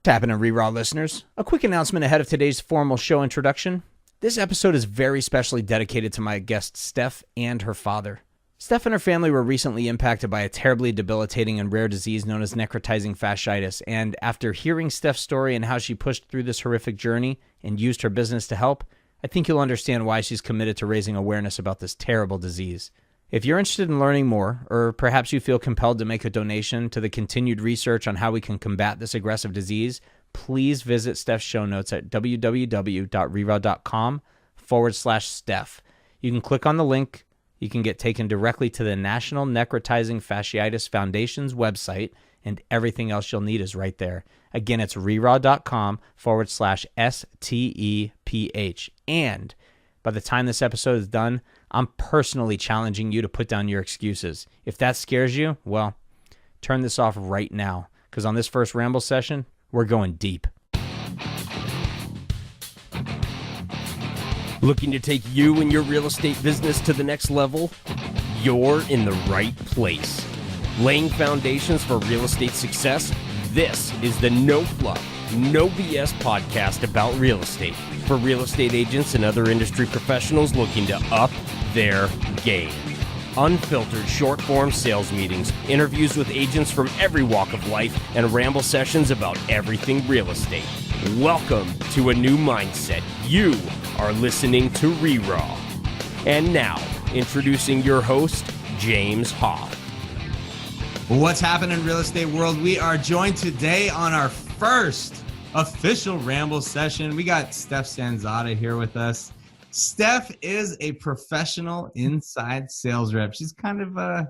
What's happening, RERAW listeners? A quick announcement ahead of today's formal show introduction. This episode is very specially dedicated to my guest, Steph, and her father. Steph and her family were recently impacted by a terribly debilitating and rare disease known as necrotizing fasciitis, and after hearing Steph's story and how she pushed through this horrific journey and used her business to help, I think you'll understand why she's committed to raising awareness about this terrible disease. If you're interested in learning more, or perhaps you feel compelled to make a donation to the continued research on how we can combat this aggressive disease, please visit Steph's show notes at www.reraw.com/Steph. You can click on the link. You can get taken directly to the National Necrotizing Fasciitis Foundation's website, and everything else you'll need is right there. Again, it's reraw.com/STEPH. And by the time this episode is done, I'm personally challenging you to put down your excuses. If that scares you, well, turn this off right now, because on this first ramble session, we're going deep. Looking to take you and your real estate business to the next level? You're in the right place. Laying foundations for real estate success? This is the No Fluff, No BS podcast about real estate for real estate agents and other industry professionals looking to up their game. Unfiltered short-form sales meetings, interviews with agents from every walk of life, and ramble sessions about everything real estate. Welcome to a new mindset. You are listening to RERAW. And now, introducing your host, James Hoff. What's happening, real estate world? We are joined today on our first official ramble session. We got Steph Sanzotta here with us. Steph is a professional inside sales rep. She's kind of a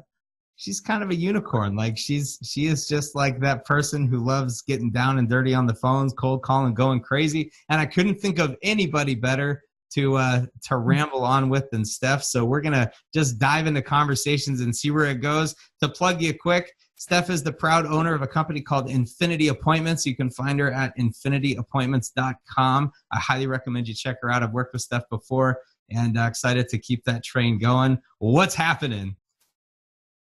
unicorn. Like she is just like that person who loves getting down and dirty on the phones, cold calling, going crazy. And I couldn't think of anybody better to ramble on with than Steph. So we're gonna just dive into conversations and see where it goes. To plug you quick, Steph is the proud owner of a company called Infinity Appointments. You can find her at infinityappointments.com. I highly recommend you check her out. I've worked with Steph before and excited to keep that train going. What's happening?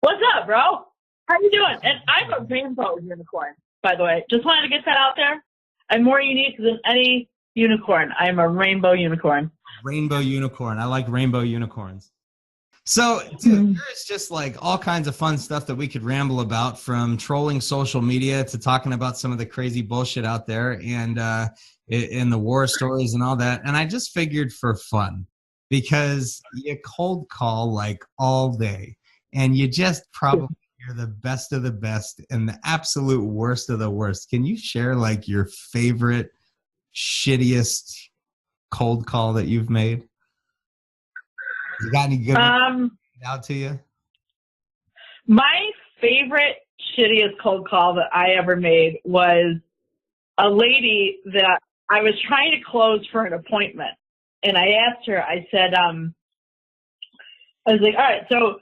What's up, bro? How you doing? And I'm a rainbow unicorn, by the way. Just wanted to get that out there. I'm more unique than any unicorn. I'm a rainbow unicorn. Rainbow unicorn. I like rainbow unicorns. So, dude, there's just like all kinds of fun stuff that we could ramble about, from trolling social media to talking about some of the crazy bullshit out there and in the war stories and all that. And I just figured for fun, because you cold call like all day and you just probably hear the best of the best and the absolute worst of the worst. Can you share like your favorite, shittiest cold call that you've made? You got any good out to you? My favorite, shittiest cold call that I ever made was a lady that I was trying to close for an appointment. And I asked her, I said, I was like, all right, so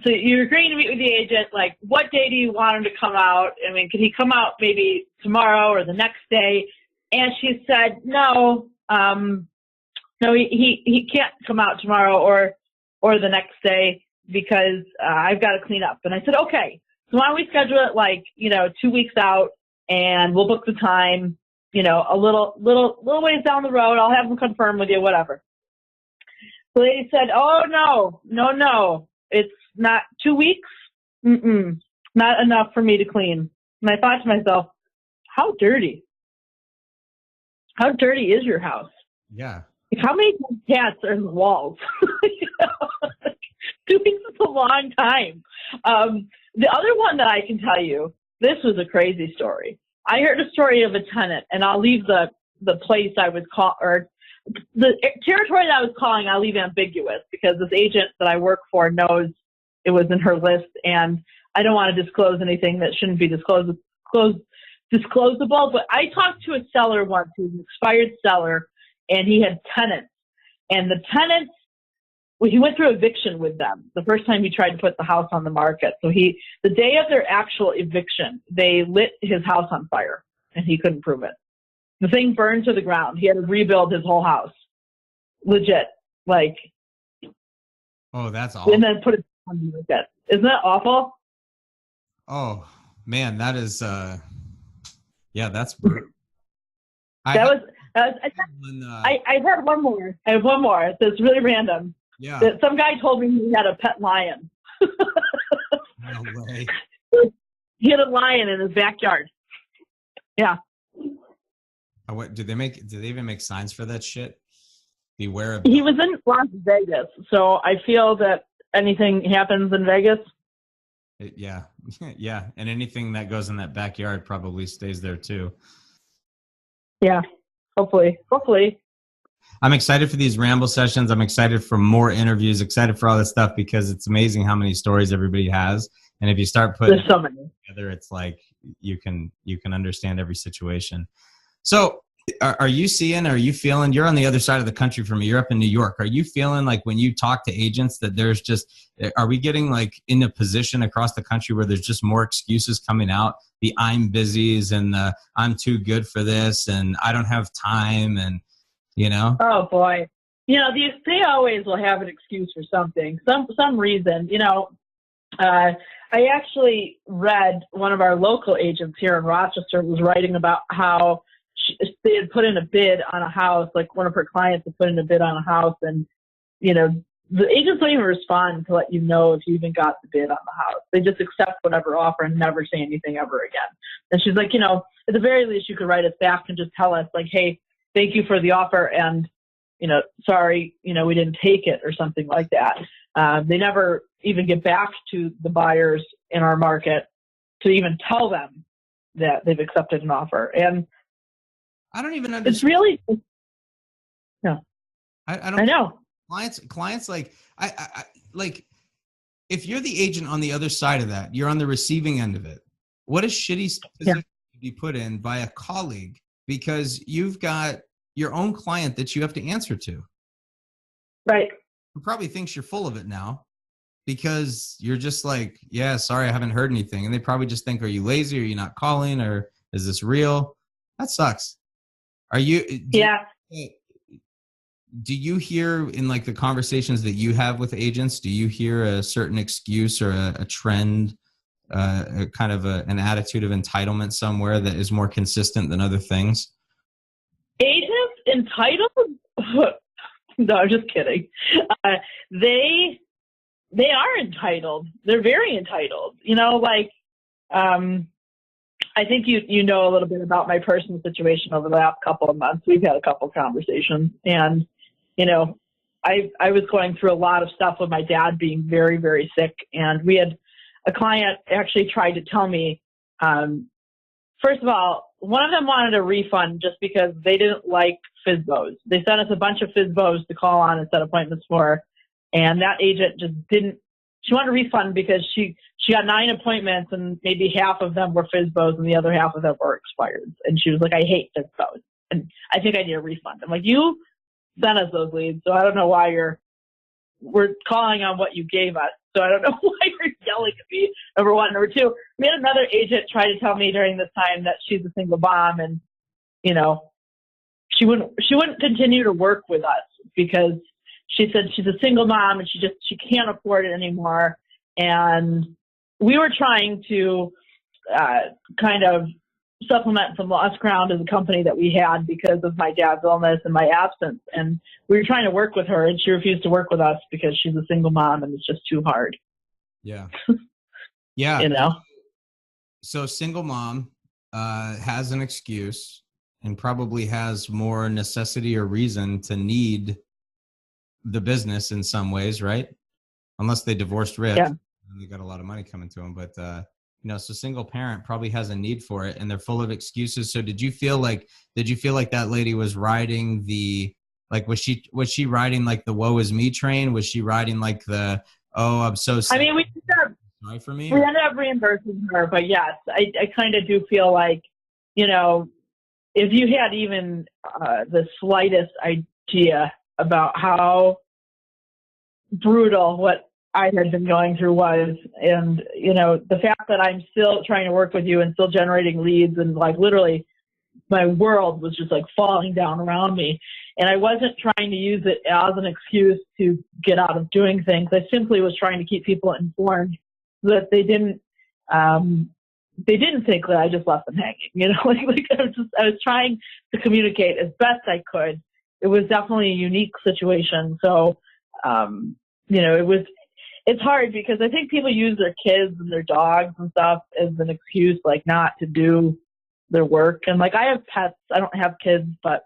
you're agreeing to meet with the agent. Like, what day do you want him to come out? I mean, could he come out maybe tomorrow or the next day? And she said, no, he can't come out tomorrow or the next day because I've got to clean up. And I said, okay, so why don't we schedule it 2 weeks out, and we'll book the time, a little ways down the road. I'll have them confirm with you, whatever. The lady said, oh, no, it's not 2 weeks. Not enough for me to clean. And I thought to myself, how dirty is your house? Yeah. How many cats are in the walls? 2 weeks is a long time. The other one that I can tell you, this was a crazy story. I heard a story of a tenant, and I'll leave the place I was or the territory that I was calling, I'll leave ambiguous, because this agent that I work for knows it was in her list, and I don't want to disclose anything that shouldn't be disclosable. But I talked to a seller once, who's an expired seller, and he had tenants. And the tenants, he went through eviction with them the first time he tried to put the house on the market. So the day of their actual eviction, they lit his house on fire, and he couldn't prove it. The thing burned to the ground. He had to rebuild his whole house. Legit. Oh, that's awful. And then put it on the market. Isn't that awful? Oh, man, that is, that's I That had was, I had one more. I have one more that's really random. yeah. That some guy told me he had a pet lion. No way. He had a lion in his backyard. Yeah. What did they even make signs for that shit? Beware of. He was in Las Vegas, so I feel that anything happens in Vegas. Yeah, yeah, and anything that goes in that backyard probably stays there too. Yeah, hopefully. I'm excited for these ramble sessions. I'm excited for more interviews. Excited for all this stuff because it's amazing how many stories everybody has. And if you start putting There's so many together, it's like you can understand every situation. So are you seeing, are you feeling, you're on the other side of the country from me, you're up in New York. Are you feeling like when you talk to agents that there's just, are we getting like in a position across the country where there's just more excuses coming out? The I'm busy's and the I'm too good for this and I don't have time and, you know? Oh boy. They always will have an excuse for something, some reason, I actually read one of our local agents here in Rochester was writing about how they had put in a bid on a house, like one of her clients had put in a bid on a house and, the agents don't even respond to let you know if you even got the bid on the house. They just accept whatever offer and never say anything ever again. And she's like, at the very least you could write us back and just tell us like, hey, thank you for the offer and, sorry, we didn't take it or something like that. They never even get back to the buyers in our market to even tell them that they've accepted an offer. And I don't even understand. it's really, no, I don't. I know. Clients like, I like, if you're the agent on the other side of that, you're on the receiving end of it. What a shitty position to be put in by a colleague because you've got your own client that you have to answer to. Right. Who probably thinks you're full of it now because you're just like, yeah, sorry, I haven't heard anything. And they probably just think, are you lazy? Are you not calling? Or is this real? That sucks. Are you? Do you hear in like the conversations that you have with agents, do you hear a certain excuse or a trend, a kind of an attitude of entitlement somewhere that is more consistent than other things? Agents entitled? No, I'm just kidding. They are entitled. They're very entitled. I think you know a little bit about my personal situation over the last couple of months. We've had a couple of conversations and, I was going through a lot of stuff with my dad being very, very sick. And we had a client actually tried to tell me, first of all, one of them wanted a refund just because they didn't like FSBOs. They sent us a bunch of FSBOs to call on and set appointments for. And that agent just didn't, she wanted a refund because she got 9 appointments and maybe half of them were FSBOs and the other half of them were expired. And she was like, I hate FSBOs. And I think I need a refund. I'm like, you sent us those leads. So I don't know why we're calling on what you gave us. So I don't know why you're yelling at me, number one. Number two, we had another agent try to tell me during this time that she's a single mom and, she wouldn't continue to work with us because she said she's a single mom and she can't afford it anymore. And we were trying to kind of supplement some lost ground as a company that we had because of my dad's illness and my absence. And we were trying to work with her and she refused to work with us because she's a single mom and it's just too hard. Yeah. Yeah. So single mom has an excuse and probably has more necessity or reason to need the business in some ways, right? Unless they divorced rich and they got a lot of money coming to them. But, so single parent probably has a need for it and they're full of excuses. So did you feel like that lady was riding was she riding like the woe is me train? Was she riding like the, oh, I'm so sad. I mean, we ended up reimbursing her, but yes, I kind of do feel like, if you had even the slightest idea about how brutal what I had been going through was, and, the fact that I'm still trying to work with you and still generating leads and like literally my world was just like falling down around me. And I wasn't trying to use it as an excuse to get out of doing things. I simply was trying to keep people informed so that they didn't, they didn't think that I just left them hanging, like I was trying to communicate as best I could. It was definitely a unique situation. So, it's hard because I think people use their kids and their dogs and stuff as an excuse, like not to do their work. And like, I have pets, I don't have kids, but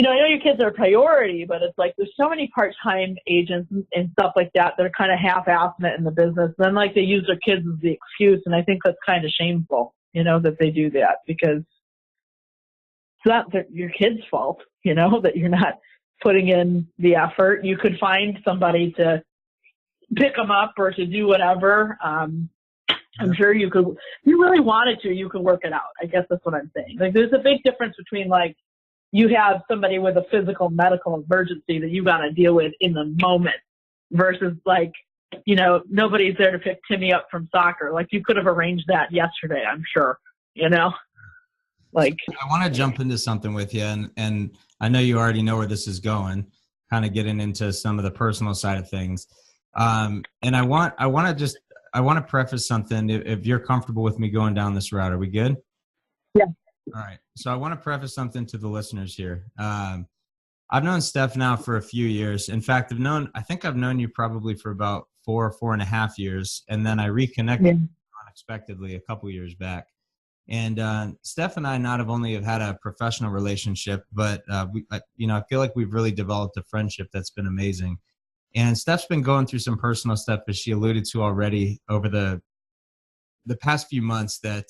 I know your kids are a priority, but it's like there's so many part-time agents and stuff like that that are kind of half-assing it in the business. And then like they use their kids as the excuse, and I think that's kind of shameful, that they do that, because it's not your kid's fault, that you're not putting in the effort. You could find somebody to pick them up or to do whatever. I'm sure you could, if you really wanted to, you could work it out. I guess that's what I'm saying. Like there's a big difference between like, you have somebody with a physical medical emergency that you got to deal with in the moment versus like, nobody's there to pick Timmy up from soccer. Like you could have arranged that yesterday, I'm sure, like. I want to jump into something with you, and I know you already know where this is going, kind of getting into some of the personal side of things. And I want to preface something if you're comfortable with me going down this route. Are we good? Yeah. All right. So I want to preface something to the listeners here. I've known Steph now for a few years. In fact, I think I've known you probably for about 4.5 years. And then I reconnected unexpectedly a couple years back. And Steph and I not only have had a professional relationship, but I feel like we've really developed a friendship that's been amazing. And Steph's been going through some personal stuff, as she alluded to already, over the past few months that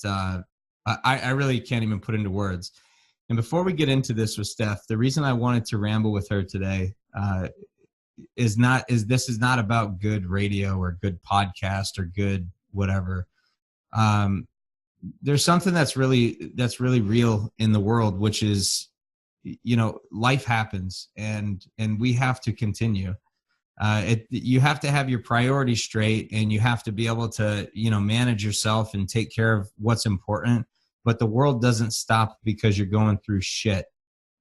I really can't even put into words. And before we get into this with Steph, the reason I wanted to ramble with her today is this is not about good radio or good podcast or good whatever. There's something that's really real in the world, which is, life happens and we have to continue. You have to have your priorities straight, and you have to be able to, manage yourself and take care of what's important. But the world doesn't stop because you're going through shit.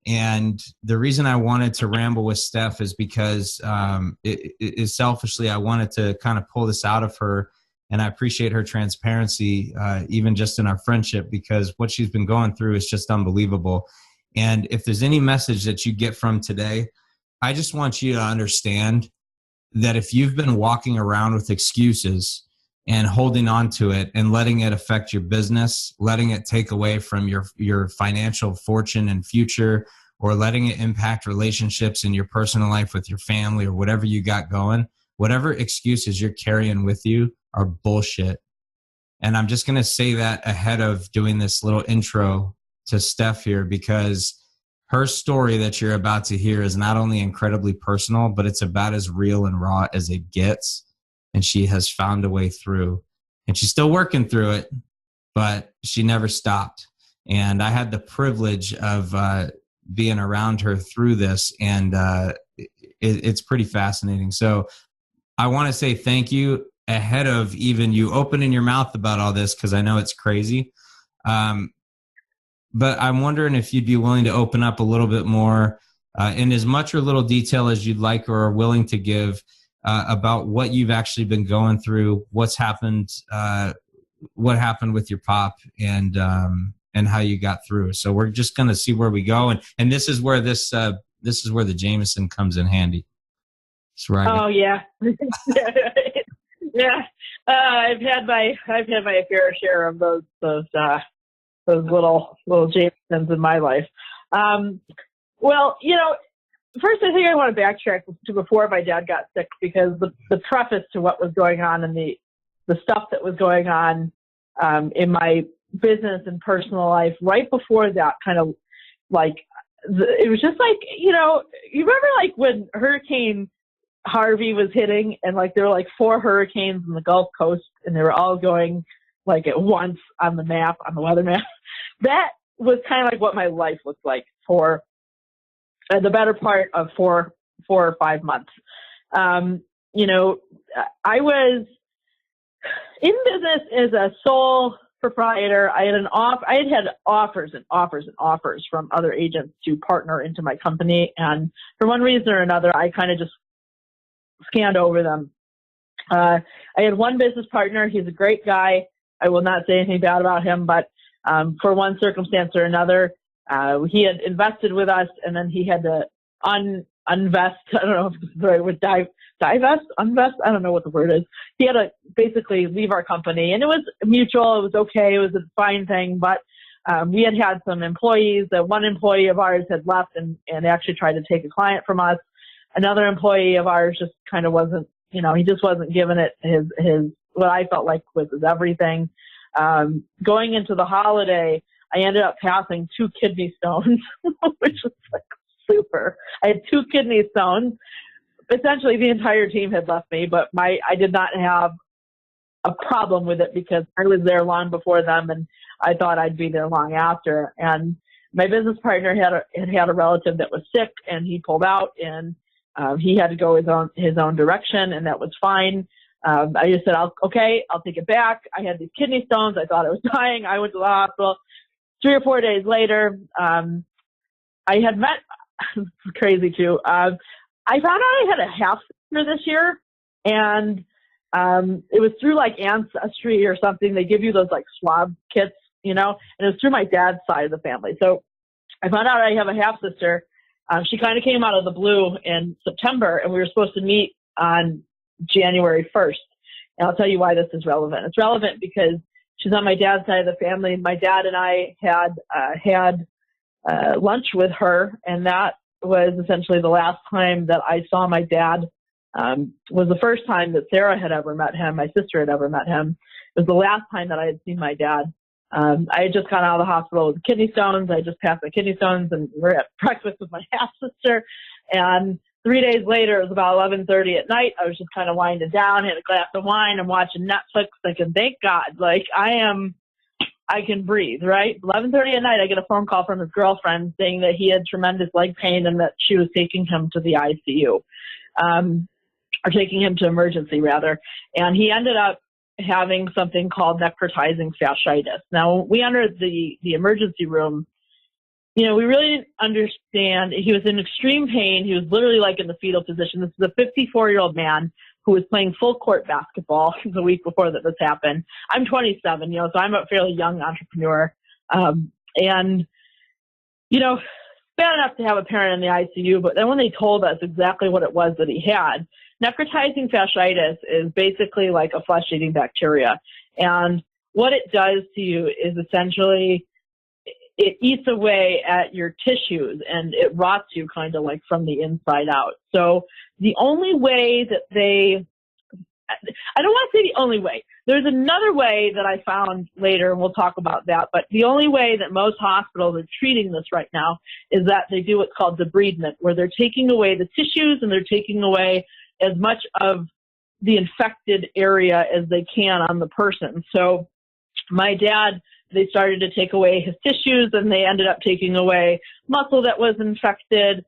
And the reason I wanted to ramble with Steph is because selfishly, I wanted to kind of pull this out of her. And I appreciate her transparency, even just in our friendship, because what she's been going through is just unbelievable. And if there's any message that you get from today, I just want you to understand that if you've been walking around with excuses and holding on to it and letting it affect your business, letting it take away from your financial fortune and future, or letting it impact relationships in your personal life with your family or whatever you got going, whatever excuses you're carrying with you are bullshit. And I'm just going to say that ahead of doing this little intro to Steph here, because her story that you're about to hear is not only incredibly personal, but it's about as real and raw as it gets. And she has found a way through, and she's still working through it, but she never stopped. And I had the privilege of being around her through this, and it's pretty fascinating. So I want to say thank you ahead of even you opening your mouth about all this, because I know it's crazy. But I'm wondering if you'd be willing to open up a little bit more in as much or little detail as you'd like or are willing to give about what you've actually been going through, what happened with your pop, and how you got through. So we're just going to see where we go. And this is where this is where the Jameson comes in handy. That's right. Oh yeah. Yeah. I've had my fair share of those little Jamesons in my life. Well, first I think I want to backtrack to before my dad got sick, because the preface to what was going on and the stuff that was going on in my business and personal life right before that, kind of like, it was just like, you remember like when Hurricane Harvey was hitting, and like there were like 4 hurricanes in the Gulf Coast, and they were all going like at once on the map, on the weather map. That was kind of like what my life looked like for the better part of 4 or 5 months. I was in business as a sole proprietor. I had offers and offers and offers from other agents to partner into my company, and for one reason or another, I kind of just scanned over them. I had one business partner. He's a great guy. I will not say anything bad about him, but for one circumstance or another, he had invested with us, and then he had to unvest. I don't know if it's the right word, divest, unvest. I don't know what the word is. He had to basically leave our company, and it was mutual. It was okay. It was a fine thing, but we had some employees. That one employee of ours had left and actually tried to take a client from us. Another employee of ours just kind of wasn't, he just wasn't giving it his what I felt like was his everything. Going into the holiday, I ended up passing 2 kidney stones, which was like super. I had 2 kidney stones. Essentially, the entire team had left me, but I did not have a problem with it because I was there long before them, and I thought I'd be there long after. And my business partner had a relative that was sick, and he pulled out, and he had to go his own direction, and that was fine. I just said, I'll take it back. I had these kidney stones. I thought I was dying. I went to the hospital. 3 or 4 days later, I had met, it's crazy too. I found out I had a half sister this year, and it was through like Ancestry or something. They give you those like swab kits, and it was through my dad's side of the family. So I found out I have a half sister. She kind of came out of the blue in September, and we were supposed to meet on January 1st. And I'll tell you why this is relevant. It's relevant because she's on my dad's side of the family. My dad and I had lunch with her, and that was essentially the last time that I saw my dad. Was the first time that Sarah had ever met him. My sister had ever met him. It was the last time that I had seen my dad. I had just gotten out of the hospital with kidney stones. I just passed my kidney stones, and we're at breakfast with my half sister. And 3 days later, it was about 11:30 at night. I was just kind of winding down, had a glass of wine, and watching Netflix, thinking, thank God, like I can breathe, right? 11:30 at night, I get a phone call from his girlfriend saying that he had tremendous leg pain and that she was taking him to the ICU, or taking him to emergency rather. And he ended up having something called necrotizing fasciitis. Now, when we entered the emergency room, we really didn't understand. He was in extreme pain. He was literally like in the fetal position. This is a 54-year-old man who was playing full court basketball the week before that this happened. I'm 27, so I'm a fairly young entrepreneur. And, bad enough to have a parent in the ICU, but then when they told us exactly what it was that he had, necrotizing fasciitis is basically like a flesh-eating bacteria. And what it does to you is essentially it eats away at your tissues and it rots you kind of like from the inside out. So the only way that I don't want to say the only way. There's another way that I found later, and we'll talk about that. But the only way that most hospitals are treating this right now is that they do what's called debridement, where they're taking away the tissues and they're taking away as much of the infected area as they can on the person. So my dad, they started to take away his tissues, and they ended up taking away muscle that was infected.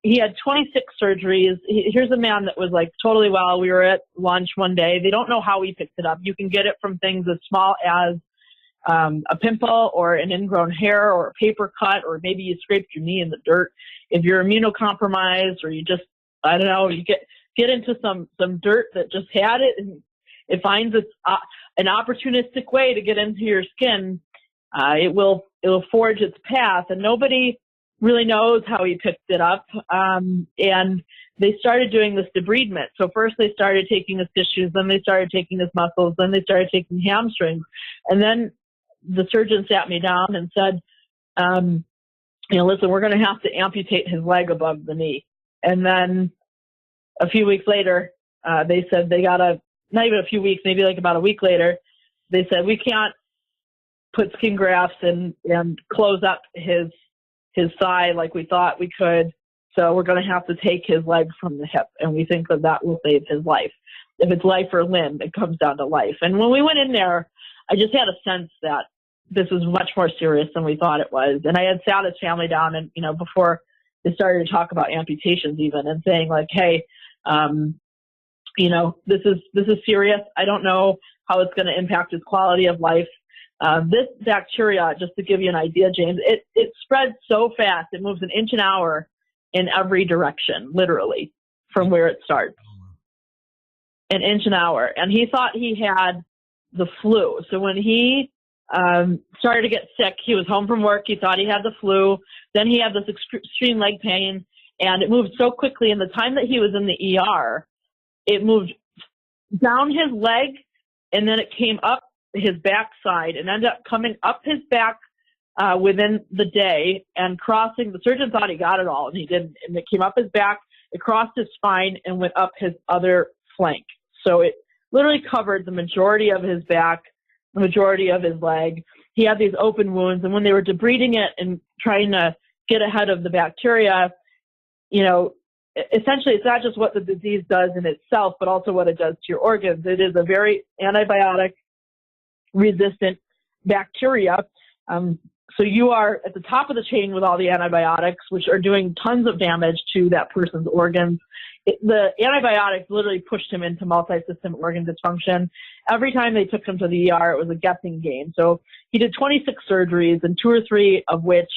He had 26 surgeries. Here's a man that was like totally well. We were at lunch one day. They don't know how he picked it up. You can get it from things as small as a pimple or an ingrown hair or a paper cut, or maybe you scraped your knee in the dirt. If you're immunocompromised, or you just, I don't know, you get into some dirt that just had it, and it finds an opportunistic way to get into your skin. It will forge its path, and nobody really knows how he picked it up. And they started doing this debridement. So first they started taking his tissues, then they started taking his muscles, then they started taking hamstrings. And then the surgeon sat me down and said, listen, we're going to have to amputate his leg above the knee. And then a few weeks later, they said not even a few weeks, maybe like about a week later, they said, we can't put skin grafts and close up his thigh like we thought we could. So we're going to have to take his leg from the hip, and we think that will save his life. If it's life or limb, it comes down to life. And when we went in there, I just had a sense that this was much more serious than we thought it was. And I had sat his family down, and before they started to talk about amputations even, and saying like, hey, this is serious. I don't know how it's going to impact his quality of life. This bacteria, just to give you an idea, James, it spreads so fast. It moves an inch an hour in every direction, literally, from where it starts. An inch an hour. And he thought he had the flu. So when he started to get sick, he was home from work. He thought he had the flu. Then he had this extreme leg pain, and it moved so quickly. In the time that he was in the ER, it moved down his leg, and then it came up his backside and ended up coming up his back within the day and crossing. The surgeon thought he got it all, and he didn't. And it came up his back, it crossed his spine, and went up his other flank. So it literally covered the majority of his back, the majority of his leg. He had these open wounds, and when they were debriding it and trying to get ahead of the bacteria, you know, essentially it's not just what the disease does in itself, but also what it does to your organs. It is a very antibiotic resistant bacteria. So you are at the top of the chain with all the antibiotics, which are doing tons of damage to that person's organs. The antibiotics literally pushed him into multi-system organ dysfunction. Every time they took him to the ER, it was a guessing game. So he did 26 surgeries, and 2 or 3 of which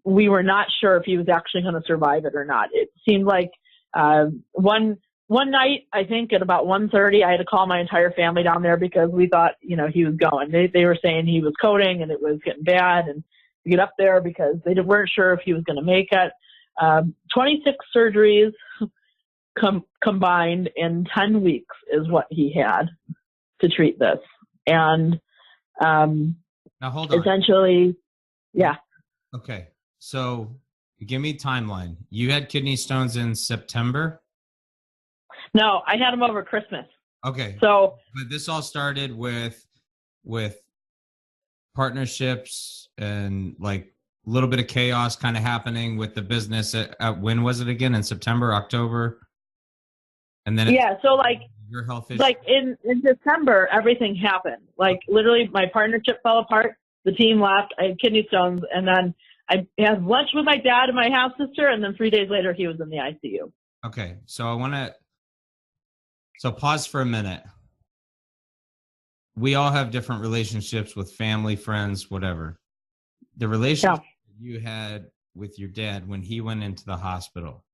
we were not sure if he was actually going to survive it or not. It seemed like one night, I think at about 1:30, I had to call my entire family down there because we thought, you know, he was going. They were saying he was coding and it was getting bad, and to get up there because they weren't sure if he was going to make it. 26 surgeries combined in 10 weeks is what he had to treat this. And now hold on. Essentially, yeah. Okay. So give me timeline. You had kidney stones in September? No, I had him over Christmas. Okay. So, but this all started with partnerships and like a little bit of chaos kind of happening with the business at when was it again? In September, October? And then yeah, so like your health issue. Like in December, everything happened. Like literally my partnership fell apart. The team left. I had kidney stones. And then I had lunch with my dad and my half sister. And then 3 days later, he was in the ICU. Okay. So pause for a minute. We all have different relationships with family, friends, whatever. The relationship you had with your dad when he went into the hospital,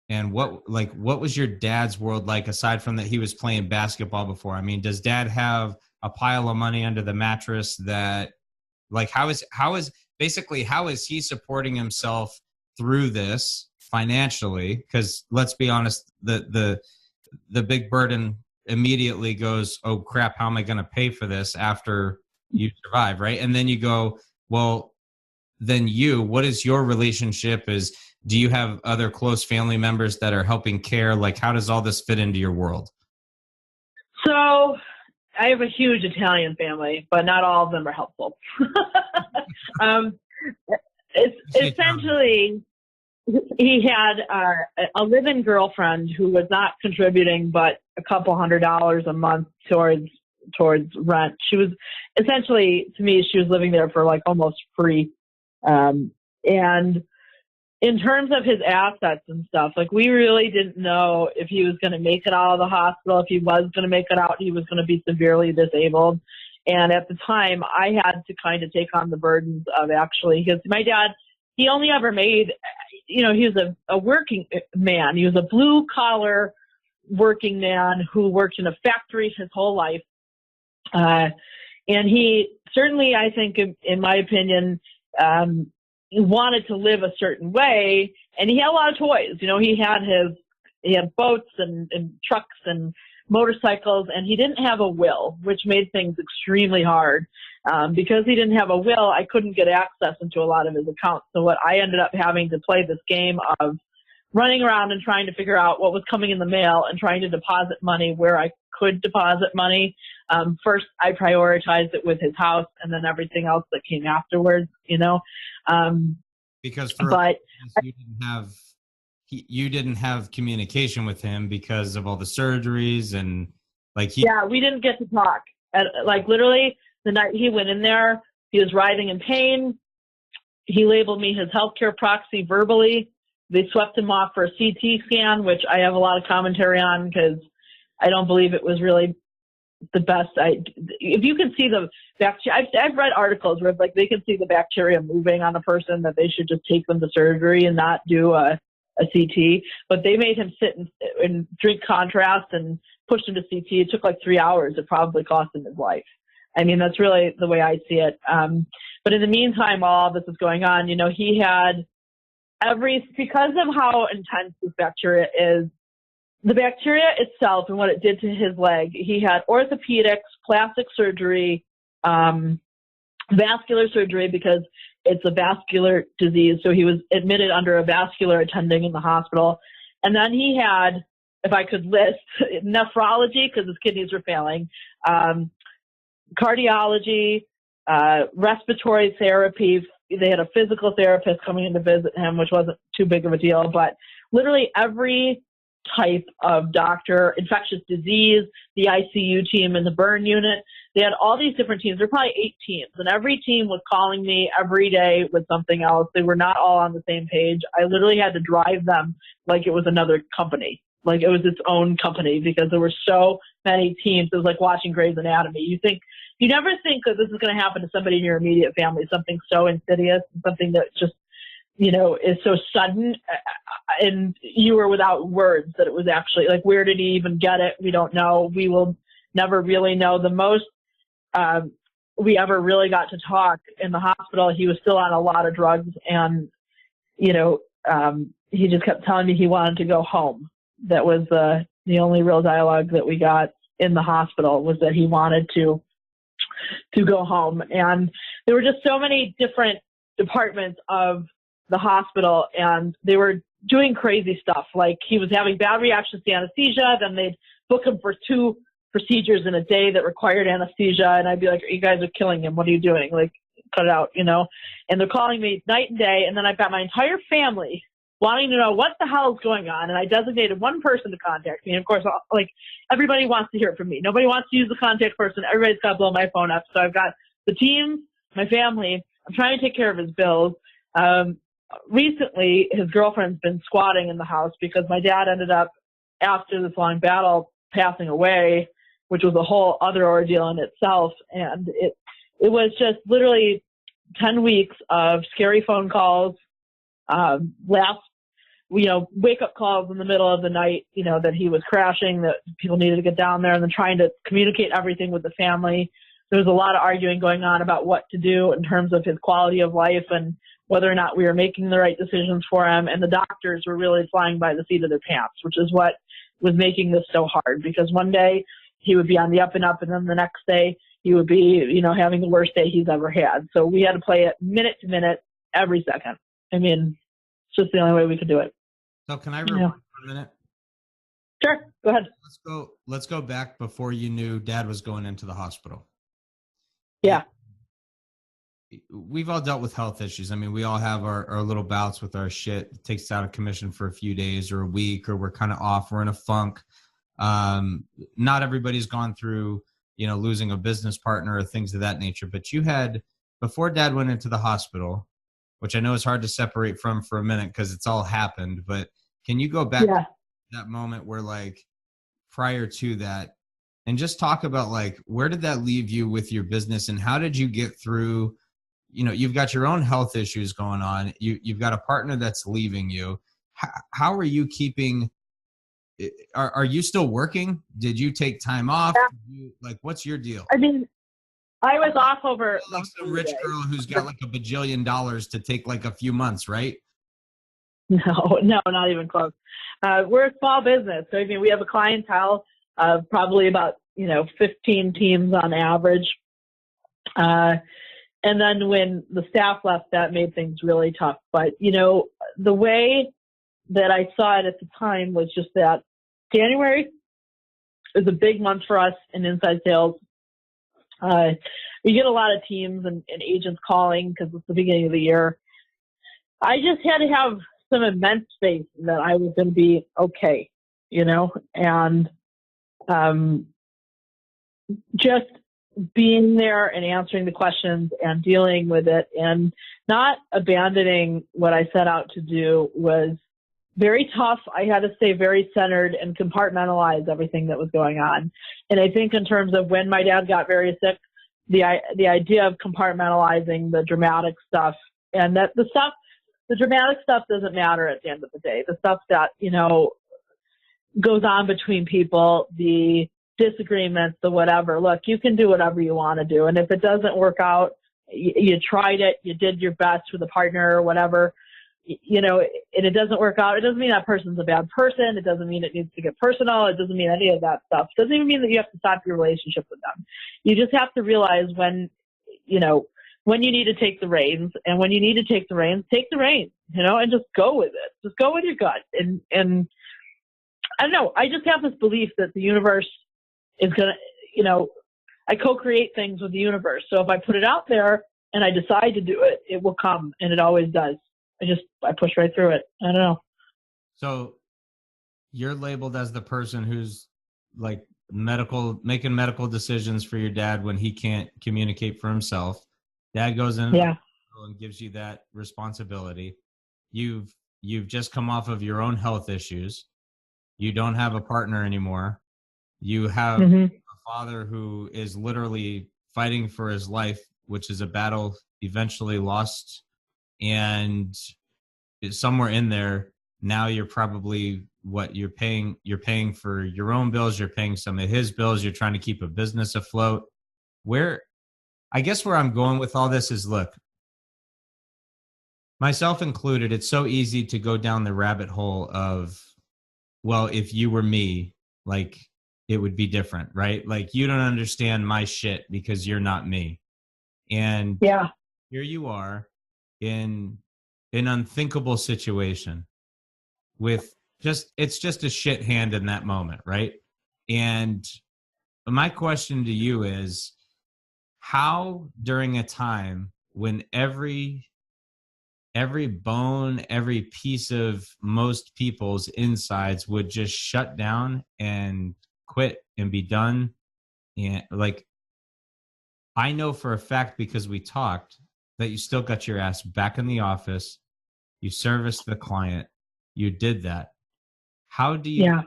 and what was your dad's world like aside from that he was playing basketball before? I mean, does dad have a pile of money under the mattress that, like, how is he supporting himself through this financially? Because let's be honest, the big burden immediately goes, oh crap, how am I going to pay for this after you survive, right? And then you go, well, then what is your relationship? Do you have other close family members that are helping care? Like, how does all this fit into your world? So I have a huge Italian family, but not all of them are helpful. It's essentially, he had a live-in girlfriend who was not contributing, but a couple $100 a month towards rent. She was essentially, to me, she was living there for like almost free. And in terms of his assets and stuff, like we really didn't know if he was going to make it out of the hospital. If he was going to make it out, he was going to be severely disabled. And at the time, I had to kind of take on the burdens of actually, because my dad, he only ever made, you know, he was a working man. He was a blue collar working man who worked in a factory his whole life. And he certainly, I think, in my opinion, he wanted to live a certain way, and he had a lot of toys. You know, he had boats and trucks and motorcycles, and he didn't have a will, which made things extremely hard. Because he didn't have a will, I couldn't get access into a lot of his accounts. So what I ended up having to play this game of running around and trying to figure out what was coming in the mail and trying to deposit money where I could deposit money. First, I prioritized it with his house, and then everything else that came afterwards, you know. Because you didn't have communication with him because of all the surgeries and like we didn't get to talk. Like literally the night he went in there, he was writhing in pain. He labeled me his healthcare proxy verbally. They swept him off for a CT scan, which I have a lot of commentary on because I don't believe it was really the best. If you can see the bacteria, I've read articles where like they can see the bacteria moving on a person, that they should just take them to surgery and not do a CT. But they made him sit and drink contrast and pushed him to CT. It took like 3 hours. It probably cost him his life. I mean, that's really the way I see it. But in the meantime, while all this is going on, you know, he had because of how intense this bacteria is, the bacteria itself and what it did to his leg, he had orthopedics, plastic surgery, vascular surgery because it's a vascular disease. So he was admitted under a vascular attending in the hospital. And then he had, if I could list, nephrology because his kidneys were failing, cardiology, respiratory therapy. They had a physical therapist coming in to visit him, which wasn't too big of a deal, but literally every type of doctor, infectious disease, the ICU team in the burn unit. They had all these different teams. There were probably 8 teams, and every team was calling me every day with something else. They were not all on the same page. I literally had to drive them like it was another company, like it was its own company, because there were so many teams. It was like watching Grey's Anatomy. You never think that this is going to happen to somebody in your immediate family, something so insidious, something that just, you know, is so sudden, and you were without words that it was actually, like, where did he even get it? We don't know. We will never really know. The most we ever really got to talk in the hospital, he was still on a lot of drugs, and, you know, he just kept telling me he wanted to go home. That was the only real dialogue that we got in the hospital, was that he wanted to go home. And there were just so many different departments of the hospital, and they were doing crazy stuff. Like, he was having bad reactions to anesthesia, then they'd book him for 2 procedures in a day that required anesthesia, and I'd be like, you guys are killing him. What are you doing? Like, cut it out, you know? And they're calling me night and day, and then I've got my entire family wanting to know what the hell is going on, and I designated one person to contact me. And of course, like, everybody wants to hear it from me. Nobody wants to use the contact person. Everybody's got to blow my phone up. So I've got the team, my family. I'm trying to take care of his bills. Recently, his girlfriend's been squatting in the house because my dad ended up, after this long battle, passing away, which was a whole other ordeal in itself. And it was just literally 10 weeks of scary phone calls, wake-up calls in the middle of the night, you know, that he was crashing, that people needed to get down there, and then trying to communicate everything with the family. There was a lot of arguing going on about what to do in terms of his quality of life and whether or not we were making the right decisions for him. And the doctors were really flying by the seat of their pants, which is what was making this so hard, because one day he would be on the up and up, and then the next day he would be, you know, having the worst day he's ever had. So we had to play it minute to minute, every second. I mean, it's just the only way we could do it. So can I rewind for a minute? Sure, go ahead. Let's go back before you knew Dad was going into the hospital. Yeah. We've all dealt with health issues. I mean, we all have our little bouts with our shit. It takes us out of commission for a few days or a week, or we're kind of off. We're in a funk. Not everybody's gone through, you know, losing a business partner or things of that nature. But you had, before Dad went into the hospital, which I know is hard to separate from for a minute because it's all happened. But can you go back to that moment where, like, prior to that, and just talk about, like, where did that leave you with your business, and how did you get through? You know, you've got your own health issues going on. You've got a partner that's leaving you. How are you keeping? Are you still working? Did you take time off? What's your deal? I mean, I was off over like some rich girl who's got like $1 bajillion to take like a few months, right? No, not even close. We're a small business. So, I mean, we have a clientele of probably about, 15 teams on average. And then when the staff left, that made things really tough. But, the way that I saw it at the time was just that January is a big month for us in inside sales. We get a lot of teams and agents calling because it's the beginning of the year. I just had to have some immense faith that I was going to be okay, and just being there and answering the questions and dealing with it and not abandoning what I set out to do was very tough. I had to stay very centered and compartmentalize everything that was going on. And I think in terms of when my dad got very sick, the idea of compartmentalizing the dramatic stuff, and that the dramatic stuff doesn't matter at the end of the day. The stuff that, goes on between people, the disagreements, the whatever. Look, you can do whatever you want to do. And if it doesn't work out, you tried it, you did your best with a partner or whatever, and it doesn't work out. It doesn't mean that person's a bad person. It doesn't mean it needs to get personal. It doesn't mean any of that stuff. It doesn't even mean that you have to stop your relationship with them. You just have to realize when you need to take the reins, and when you need to take the reins, and just go with it. Just go with your gut. And I don't know. I just have this belief that the universe is going to, I co-create things with the universe. So if I put it out there and I decide to do it, it will come, and it always does. I push right through it. I don't know. So you're labeled as the person who's like making medical decisions for your dad when he can't communicate for himself. Dad goes in and gives you that responsibility. You've just come off of your own health issues. You don't have a partner anymore. You have a father who is literally fighting for his life, which is a battle eventually lost. And somewhere in there, now you're probably you're paying for your own bills. You're paying some of his bills. You're trying to keep a business afloat. I guess where I'm going with all this is, look, myself included, it's so easy to go down the rabbit hole of, well, if you were me, like, it would be different, right? Like, you don't understand my shit because you're not me. And here you are in an unthinkable situation with it's just a shit hand in that moment, right? And my question to you is, how during a time when every bone, every piece of most people's insides would just shut down and quit and be done, and like, I know for a fact, because we talked, that you still got your ass back in the office, you serviced the client, you did that. How do you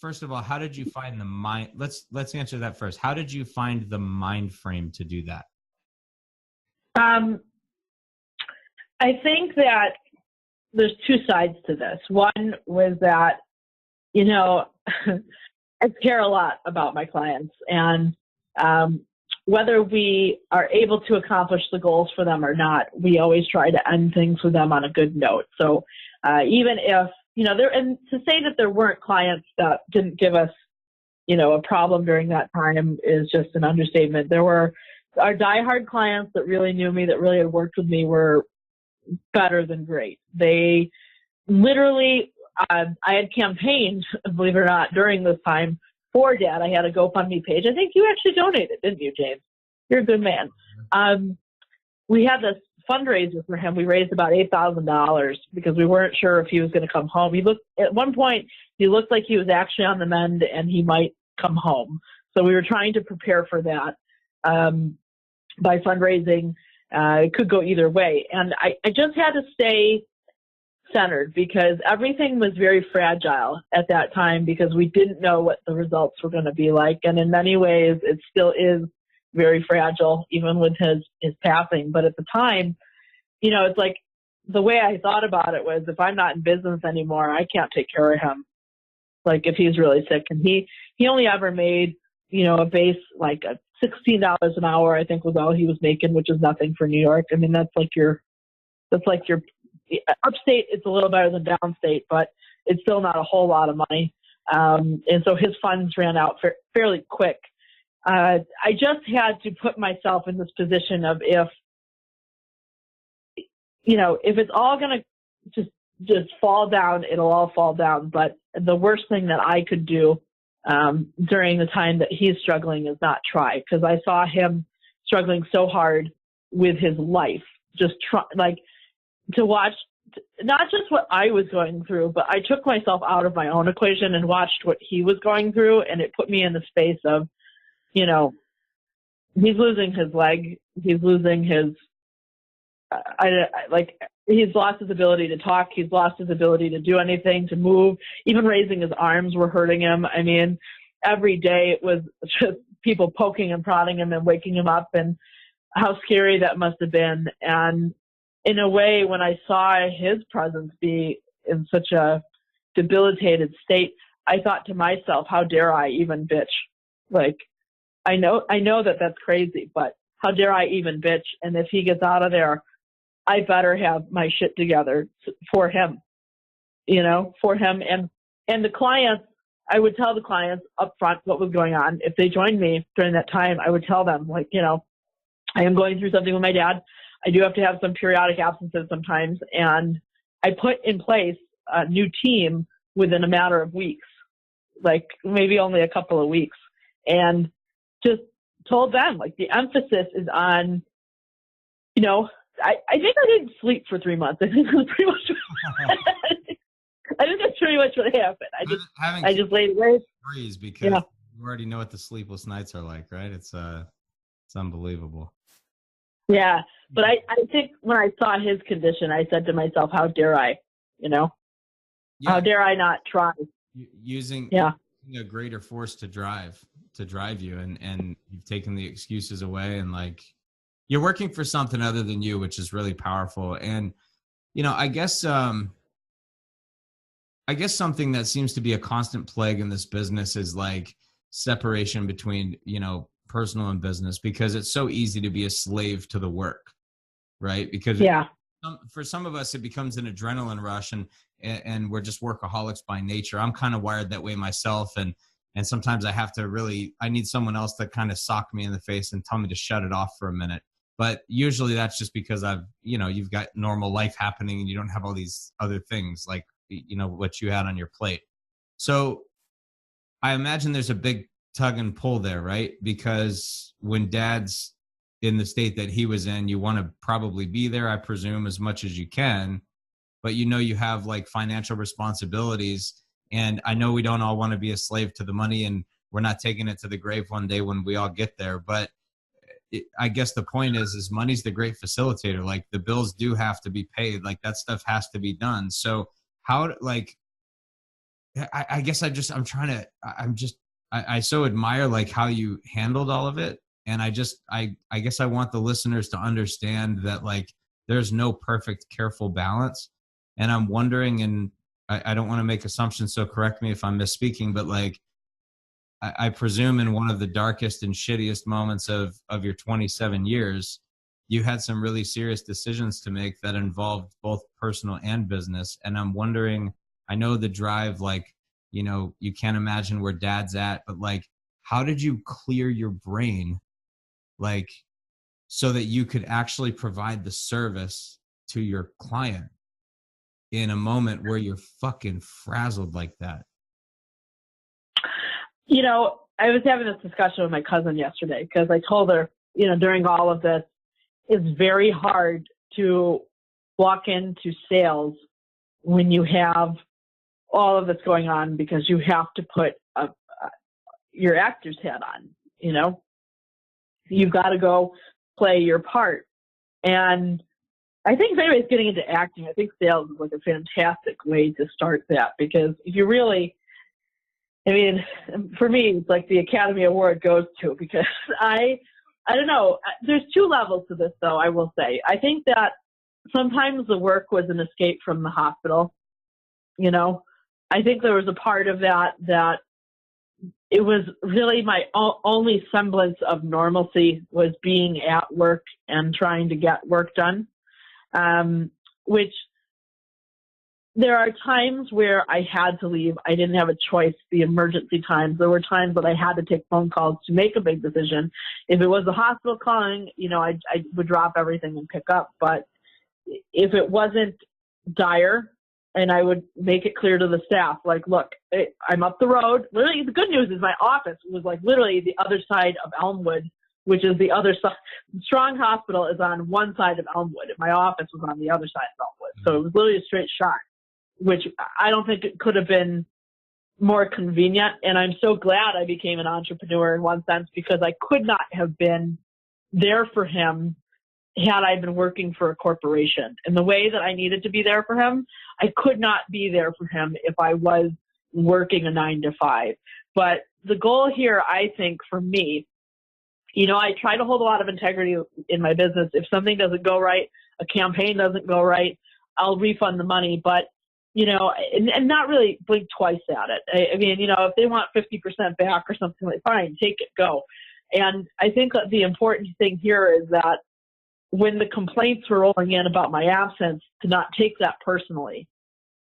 first of all, how did you find the mind? Let's answer that first. How did you find the mind frame to do that? I think that there's two sides to this. One was that, I care a lot about my clients, and whether we are able to accomplish the goals for them or not, we always try to end things with them on a good note. So even if, and to say that there weren't clients that didn't give us, a problem during that time is just an understatement. There were our diehard clients that really knew me, that really had worked with me, were better than great. They literally, I had campaigned, believe it or not, during this time for Dad. I had a GoFundMe page. I think you actually donated, didn't you, James? You're a good man. We had this fundraiser for him. We raised about $8,000 because we weren't sure if he was going to come home. At one point, he looked like he was actually on the mend and he might come home. So we were trying to prepare for that by fundraising. It could go either way. And I just had to stay centered because everything was very fragile at that time because we didn't know what the results were going to be like. And in many ways, it still is very fragile, even with his passing. But at the time, it's like the way I thought about it was, if I'm not in business anymore, I can't take care of him. Like, if he's really sick. And he only ever made, a base, like a $16 an hour, I think was all he was making, which is nothing for New York. I mean, that's like your upstate. It's a little better than downstate, but it's still not a whole lot of money. And so his funds ran out fairly quick. I just had to put myself in this position of if it's all going to just fall down, it'll all fall down. But the worst thing that I could do during the time that he's struggling is not try, because I saw him struggling so hard with his life, just to watch not just what I was going through, but I took myself out of my own equation and watched what he was going through. And it put me in the space of, he's losing his leg. He's losing his, he's lost his ability to talk. He's lost his ability to do anything, to move. Even raising his arms were hurting him. I mean, every day it was just people poking and prodding him and waking him up, and how scary that must have been. And in a way, when I saw his presence be in such a debilitated state, I thought to myself, how dare I even bitch? Like, I know that that's crazy, but how dare I even bitch? And if he gets out of there, I better have my shit together for him, for him. And the clients, I would tell the clients up front what was going on. If they joined me during that time, I would tell them, like, I am going through something with my dad. I do have to have some periodic absences sometimes. And I put in place a new team within a matter of weeks, like maybe only a couple of weeks, and just told them, like, the emphasis is on, I think I didn't sleep for 3 months. I think that's pretty much I think that's pretty much what happened. I just laid awake. Because you already know what the sleepless nights are like, right? It's unbelievable. Yeah. But I think when I saw his condition, I said to myself, how dare I, how dare I not try? Using a greater force to drive you, and you've taken the excuses away, and like, you're working for something other than you, which is really powerful. And, I guess something that seems to be a constant plague in this business is like separation between, personal and business, because it's so easy to be a slave to the work, right? Because for some of us, it becomes an adrenaline rush, and we're just workaholics by nature. I'm kind of wired that way myself. And sometimes I need someone else to kind of sock me in the face and tell me to shut it off for a minute. But usually that's just because you've got normal life happening and you don't have all these other things like, what you had on your plate. So I imagine there's a big tug and pull there, right? Because when dad's in the state that he was in, you want to probably be there, I presume, as much as you can, but you have like financial responsibilities. And I know we don't all want to be a slave to the money, and we're not taking it to the grave one day when we all get there. But I guess the point is money's the great facilitator. Like, the bills do have to be paid. Like, that stuff has to be done. So how, like, I guess I so admire like how you handled all of it. And I guess I want the listeners to understand that, like, there's no perfect, careful balance. And I'm wondering, and I don't want to make assumptions, so correct me if I'm misspeaking, but like, I presume in one of the darkest and shittiest moments of your 27 years, you had some really serious decisions to make that involved both personal and business. And I'm wondering, I know the drive, like, you can't imagine where dad's at, but like, how did you clear your brain, like, so that you could actually provide the service to your client in a moment where you're fucking frazzled like that? I was having this discussion with my cousin yesterday, because I told her, during all of this, it's very hard to walk into sales when you have all of this going on, because you have to put your actor's hat on, you've got to go play your part. And I think if anybody's getting into acting, I think sales is like a fantastic way to start that, because if you really, for me, it's like the Academy Award goes to, because I don't know. There's two levels to this, though, I will say. I think that sometimes the work was an escape from the hospital. I think there was a part of that it was really my only semblance of normalcy was being at work and trying to get work done, which there are times where I had to leave. I didn't have a choice. The emergency times. There were times that I had to take phone calls to make a big decision. If it was the hospital calling, I would drop everything and pick up. But if it wasn't dire, and I would make it clear to the staff, like, look, I'm up the road. Literally, the good news is my office was like literally the other side of Elmwood, which is the other side. Strong Hospital is on one side of Elmwood, and my office was on the other side of Elmwood. So it was literally a straight shot, which I don't think it could have been more convenient. And I'm so glad I became an entrepreneur in one sense, because I could not have been there for him had I been working for a corporation. In the way that I needed to be there for him, I could not be there for him if I was working a 9-to-5. But the goal here, I think, for me, I try to hold a lot of integrity in my business. If something doesn't go right, a campaign doesn't go right, I'll refund the money. But and not really blink twice at it. I mean, if they want 50% back or something, like, fine, take it, go. And I think that the important thing here is that when the complaints were rolling in about my absence, to not take that personally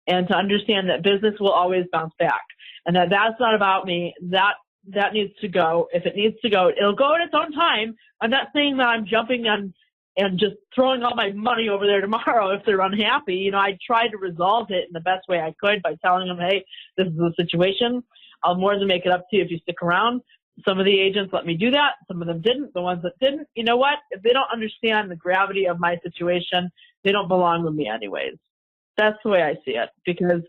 and to understand that business will always bounce back and that that's not about me. That needs to go. If it needs to go, it'll go at its own time. I'm not saying that I'm jumping on and just throwing all my money over there tomorrow if they're unhappy. I tried to resolve it in the best way I could by telling them, hey, this is the situation. I'll more than make it up to you if you stick around. Some of the agents let me do that. Some of them didn't. The ones that didn't, you know what? If they don't understand the gravity of my situation, they don't belong with me anyways. That's the way I see it. Because,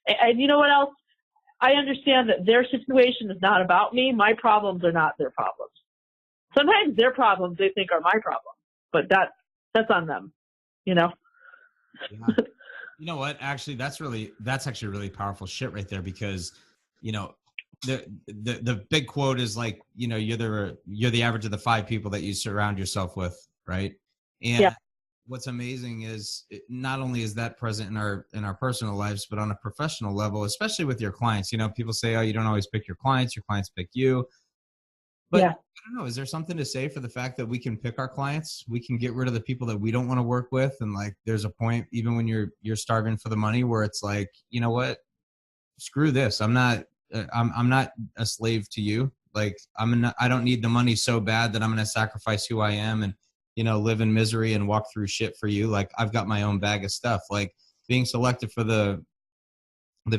and you know what else? I understand that their situation is not about me. My problems are not their problems. Sometimes their problems they think are my problems. But that's on them, Yeah. You know what? Actually, that's actually really powerful shit right there, because, the big quote is like, you're the average of the 5 people that you surround yourself with, right? And yeah. What's amazing is not only is that present in our personal lives, but on a professional level, especially with your clients. People say, oh, you don't always pick your clients pick you. But yeah. I don't know, is there something to say for the fact that we can pick our clients? We can get rid of the people that we don't want to work with. And like, there's a point, even when you're starving for the money, where it's like, you know what, screw this. I'm not a slave to you. Like, I don't need the money so bad that I'm going to sacrifice who I am and, live in misery and walk through shit for you. Like, I've got my own bag of stuff. Like, being selective for the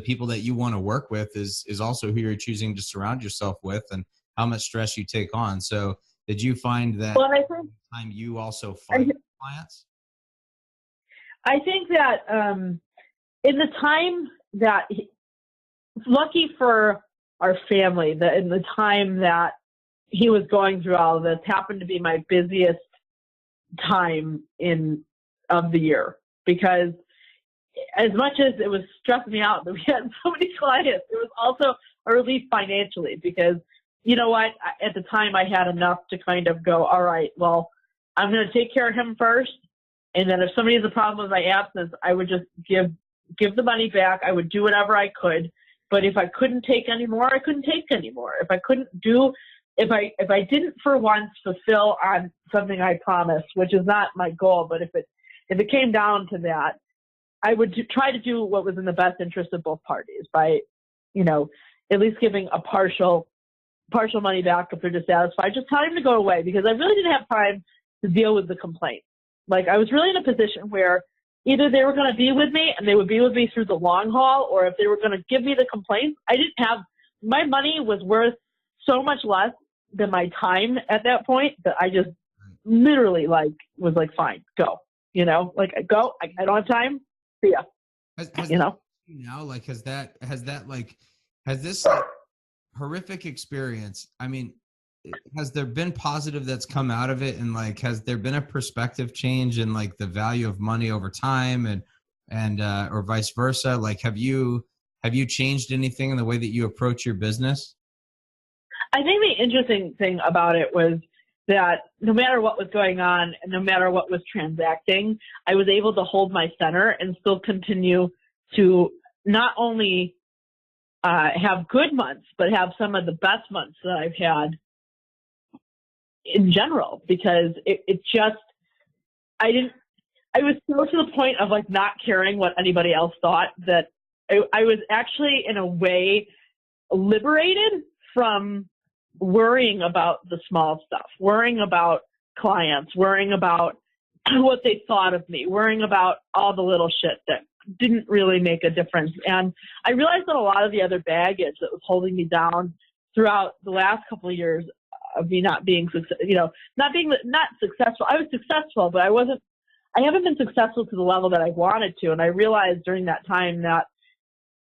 people that you want to work with is also who you're choosing to surround yourself with and how much stress you take on. So did you find that time you also fight clients? I think that in the time that, lucky for our family, that in the time that he was going through all of this happened to be my busiest time of the year, because as much as it was stressing me out that we had so many clients, it was also a relief financially, because you know what, at the time I had enough to kind of go, all right, well, I'm going to take care of him first. And then if somebody has a problem with my absence, I would just give the money back. I would do whatever I could. But if I couldn't take any more, I couldn't take any more. If I didn't for once fulfill on something I promised, which is not my goal, but if it came down to that, I would try to do what was in the best interest of both parties by, at least giving a partial money back if they're dissatisfied, just time to go away, because I really didn't have time to deal with the complaint. Like, I was really in a position where either they were going to be with me and they would be with me through the long haul, or if they were going to give me the complaints, my money was worth so much less than my time at that point that I just literally was like, fine, go, go, I don't have time. See ya. Has this horrific experience, I mean, has there been positive that's come out of it? And like, has there been a perspective change in like the value of money over time and or vice versa? Like, have you changed anything in the way that you approach your business? I think the interesting thing about it was that no matter what was going on and no matter what was transacting, I was able to hold my center and still continue to not only have good months, but have some of the best months that I've had in general, because I was so to the point of like not caring what anybody else thought that I was actually in a way liberated from worrying about the small stuff, worrying about clients, worrying about what they thought of me, worrying about all the little shit that didn't really make a difference. And I realized that a lot of the other baggage that was holding me down throughout the last couple of years of me not being successful. I was successful, but I haven't been successful to the level that I wanted to. And I realized during that time that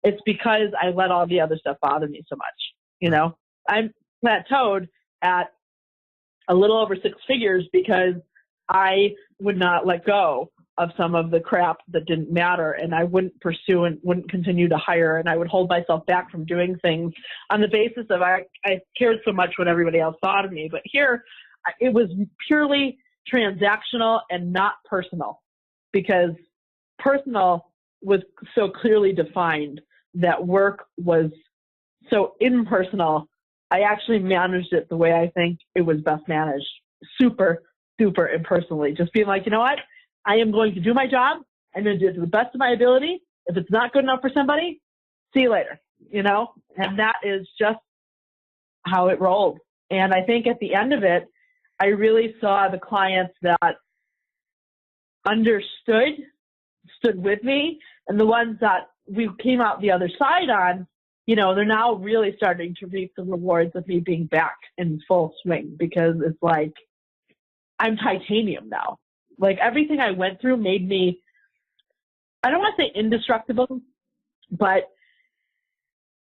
it's because I let all the other stuff bother me so much. I'm plateaued at a little over 6 figures because I would not let go of some of the crap that didn't matter, and I wouldn't pursue and wouldn't continue to hire, and I would hold myself back from doing things on the basis of I cared so much what everybody else thought of me. But here, it was purely transactional and not personal, because personal was so clearly defined, that work was so impersonal, I actually managed it the way I think it was best managed. Super, super impersonally. Just being like, you know what? I am going to do my job. I'm going to do it to the best of my ability. If it's not good enough for somebody, see you later, you know? And that is just how it rolled. And I think at the end of it, I really saw the clients that stood with me, and the ones that we came out the other side on, you know, they're now really starting to reap the rewards of me being back in full swing, because it's like, I'm titanium now. Like, everything I went through made me, I don't want to say indestructible, but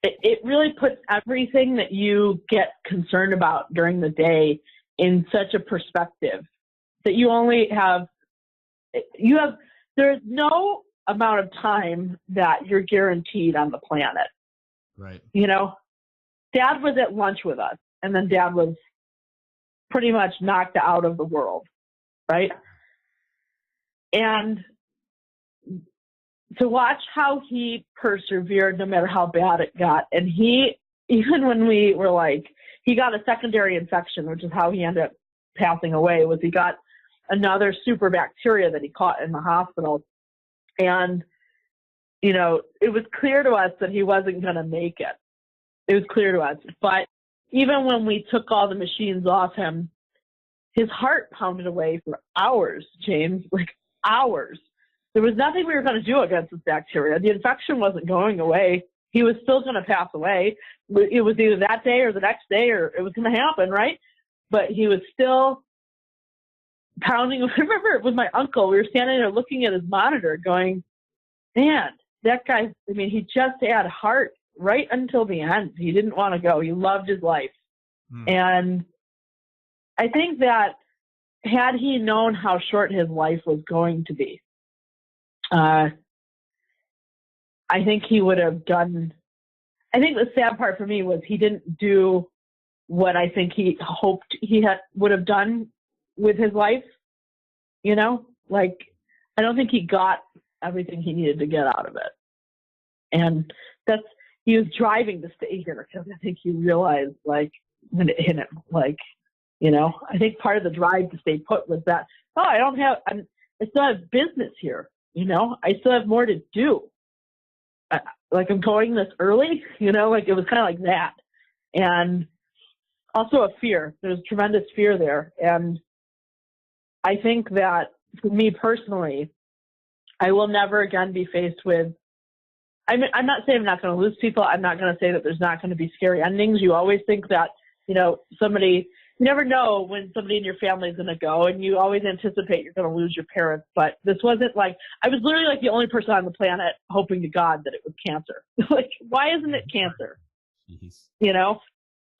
it really puts everything that you get concerned about during the day in such a perspective that there's no amount of time that you're guaranteed on the planet. Right. You know, Dad was at lunch with us, and then Dad was pretty much knocked out of the world, right? And to watch how he persevered no matter how bad it got. And even when we were like, he got a secondary infection, which is how he ended up passing away, was he got another super bacteria that he caught in the hospital. And, you know, it was clear to us that he wasn't going to make it. It was clear to us. But even when we took all the machines off him, his heart pounded away for hours, James, like hours. There was nothing we were going to do against this bacteria. The infection wasn't going away. He was still going to pass away. It was either that day or the next day, or it was going to happen, right? But he was still pounding. I remember with my uncle, we were standing there looking at his monitor going, man, that guy, I mean, he just had heart right until the end. He didn't want to go. He loved his life. And I think that had he known how short his life was going to be, I think he would have done. I think the sad part for me was he didn't do what I think he hoped he would have done with his life. You know, like, I don't think he got everything he needed to get out of it. And he was driving to stay here, because I think he realized, like, when it hit him, like, you know, I think part of the drive to stay put was that, I still have business here. You know, I still have more to do. Like, I'm going this early, you know, like, it was kind of like that. And also a fear. There's tremendous fear there. And I think that for me personally, I will never again be faced with, I'm not saying I'm not going to lose people. I'm not going to say that there's not going to be scary endings. You always think that, you know, you never know when somebody in your family is going to go, and you always anticipate you're going to lose your parents. But this wasn't like, I was literally like the only person on the planet hoping to God that it was cancer. Like, why isn't it cancer? Jeez. You know,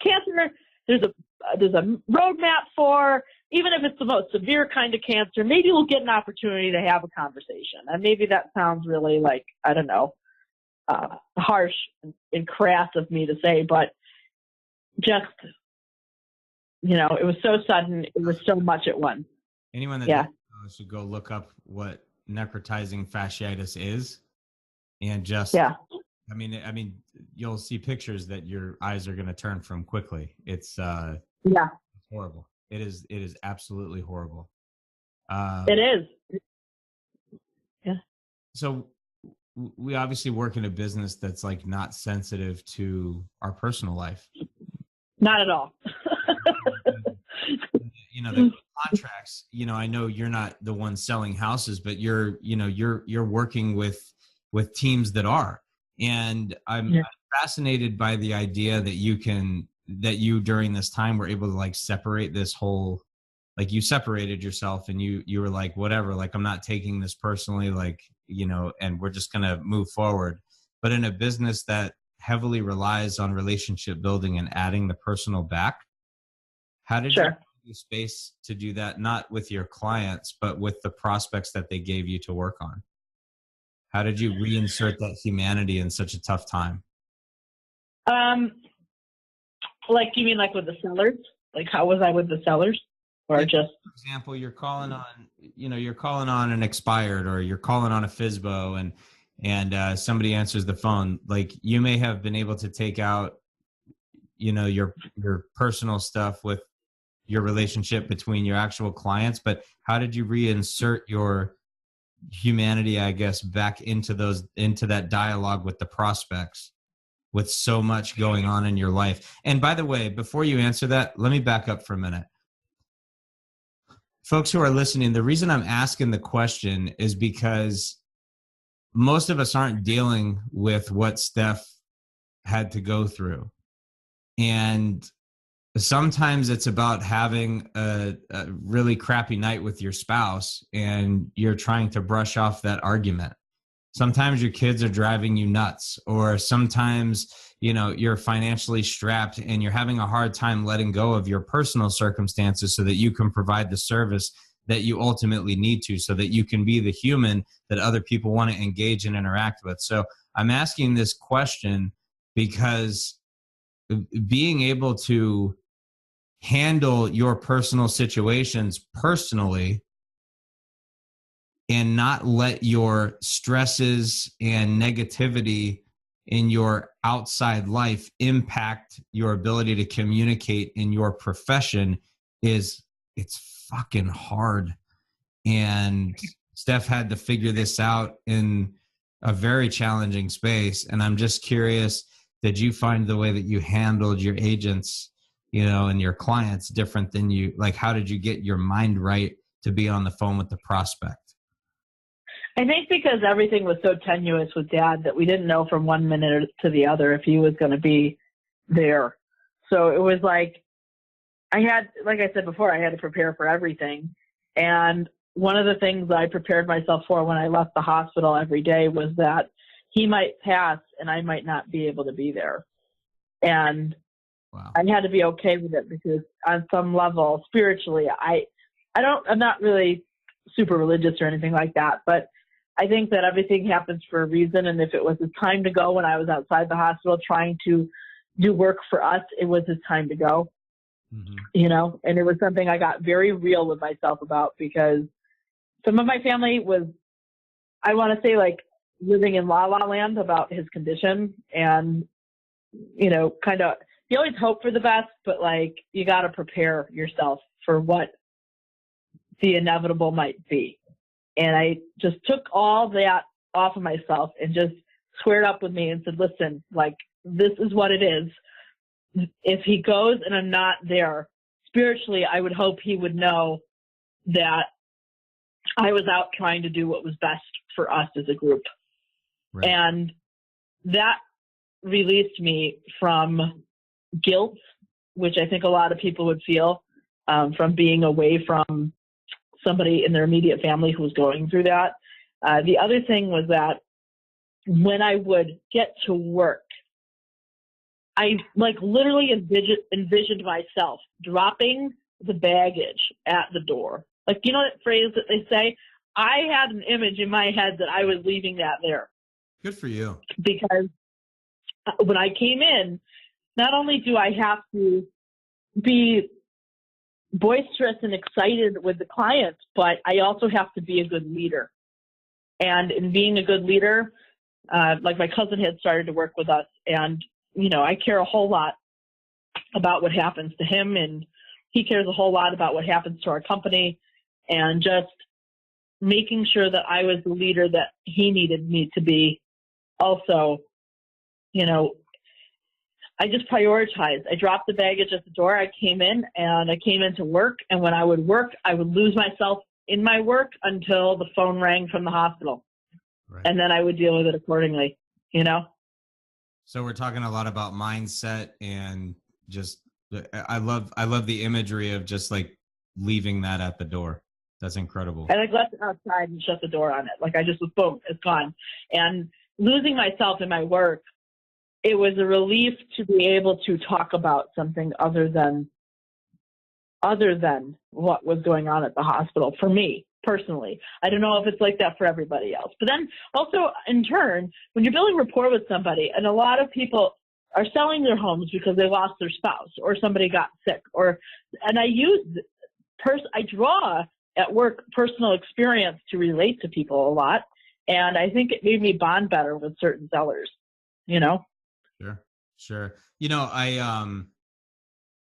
cancer, there's a roadmap for, even if it's the most severe kind of cancer, maybe we'll get an opportunity to have a conversation. And maybe that sounds really like, I don't know, harsh and crass of me to say, but just, you know, it was so sudden. It was so much at once. Anyone that should go look up what necrotizing fasciitis is, and just, I mean, you'll see pictures that your eyes are going to turn from quickly. It's horrible. It is absolutely horrible. It is. Yeah. So we obviously work in a business that's like not sensitive to our personal life. Not at all. You know, the contracts, you know, I know you're not the one selling houses, but you're working with teams that are, and I'm fascinated by the idea that you during this time were able to like separate this whole, like, you separated yourself and you were like, whatever, like, I'm not taking this personally, like, you know, and we're just going to move forward. But in a business that heavily relies on relationship building and adding the personal back, how did you have the space to do that, not with your clients, but with the prospects that they gave you to work on? How did you reinsert that humanity in such a tough time? Like, you mean like with the sellers? Like, how was I with the sellers? Or just, for example, you're calling on an expired, or you're calling on a FSBO, and somebody answers the phone, like you may have been able to take out, your personal stuff with your relationship between your actual clients, but how did you reinsert your humanity, I guess, back into that dialogue with the prospects with so much going on in your life? And by the way, before you answer that, let me back up for a minute. Folks who are listening, the reason I'm asking the question is because most of us aren't dealing with what Steph had to go through. And sometimes it's about having a really crappy night with your spouse and you're trying to brush off that argument. Sometimes your kids are driving you nuts, or sometimes, you're financially strapped and you're having a hard time letting go of your personal circumstances so that you can provide the service that you ultimately need to, so that you can be the human that other people want to engage and interact with. So I'm asking this question because being able to handle your personal situations personally and not let your stresses and negativity in your outside life impact your ability to communicate in your profession it's fucking hard. And Steph had to figure this out in a very challenging space. And I'm just curious, did you find the way that you handled your agents, and your clients different than how did you get your mind right to be on the phone with the prospect? I think because everything was so tenuous with Dad that we didn't know from one minute to the other if he was going to be there. So it was like I said before, I had to prepare for everything. And one of the things I prepared myself for when I left the hospital every day was that he might pass and I might not be able to be there. And wow. I had to be okay with it because on some level, spiritually, I'm not really super religious or anything like that, but I think that everything happens for a reason. And if it was his time to go when I was outside the hospital trying to do work for us, it was his time to go, and it was something I got very real with myself about, because some of my family was, I want to say, like living in la la land about his condition. And, kind of, you always hope for the best, but you got to prepare yourself for what the inevitable might be. And I just took all that off of myself and just squared up with me and said, listen, this is what it is. If he goes and I'm not there, spiritually, I would hope he would know that I was out trying to do what was best for us as a group. Right. And that released me from guilt, which I think a lot of people would feel from being away from somebody in their immediate family who was going through that. The other thing was that when I would get to work, I literally envisioned myself dropping the baggage at the door. That phrase that they say? I had an image in my head that I was leaving that there. Good for you. Because when I came in, not only do I have to be boisterous and excited with the clients, but I also have to be a good leader. And in being a good leader, my cousin had started to work with us, and I care a whole lot about what happens to him, and he cares a whole lot about what happens to our company, and just making sure that I was the leader that he needed me to be. Also, I just prioritized. I dropped the baggage at the door. I came in into work, and when I would work, I would lose myself in my work until the phone rang from the hospital. Right. And then I would deal with it accordingly, So we're talking a lot about mindset, and just, I love the imagery of just leaving that at the door. That's incredible. And I left it outside and shut the door on it. I just was, boom, it's gone. And losing myself in my work, it was a relief to be able to talk about something other than what was going on at the hospital for me personally. I don't know if it's like that for everybody else. But then also, in turn, when you're building rapport with somebody, and a lot of people are selling their homes because they lost their spouse or somebody got sick, and I draw at work personal experience to relate to people a lot. And I think it made me bond better with certain sellers, you know? Sure. You know,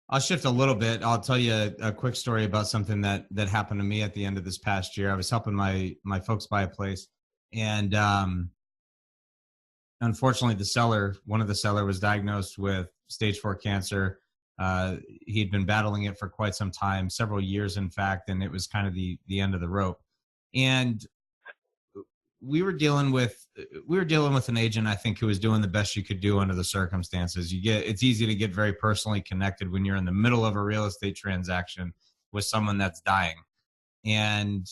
I'll shift a little bit. I'll tell you a quick story about something that happened to me at the end of this past year. I was helping my folks buy a place, and unfortunately, one of the seller was diagnosed with stage 4 cancer. He'd been battling it for quite some time, several years, in fact, and it was kind of the end of the rope. And we were dealing with an agent, I think, who was doing the best you could do under the circumstances. It's easy to get very personally connected when you're in the middle of a real estate transaction with someone that's dying. And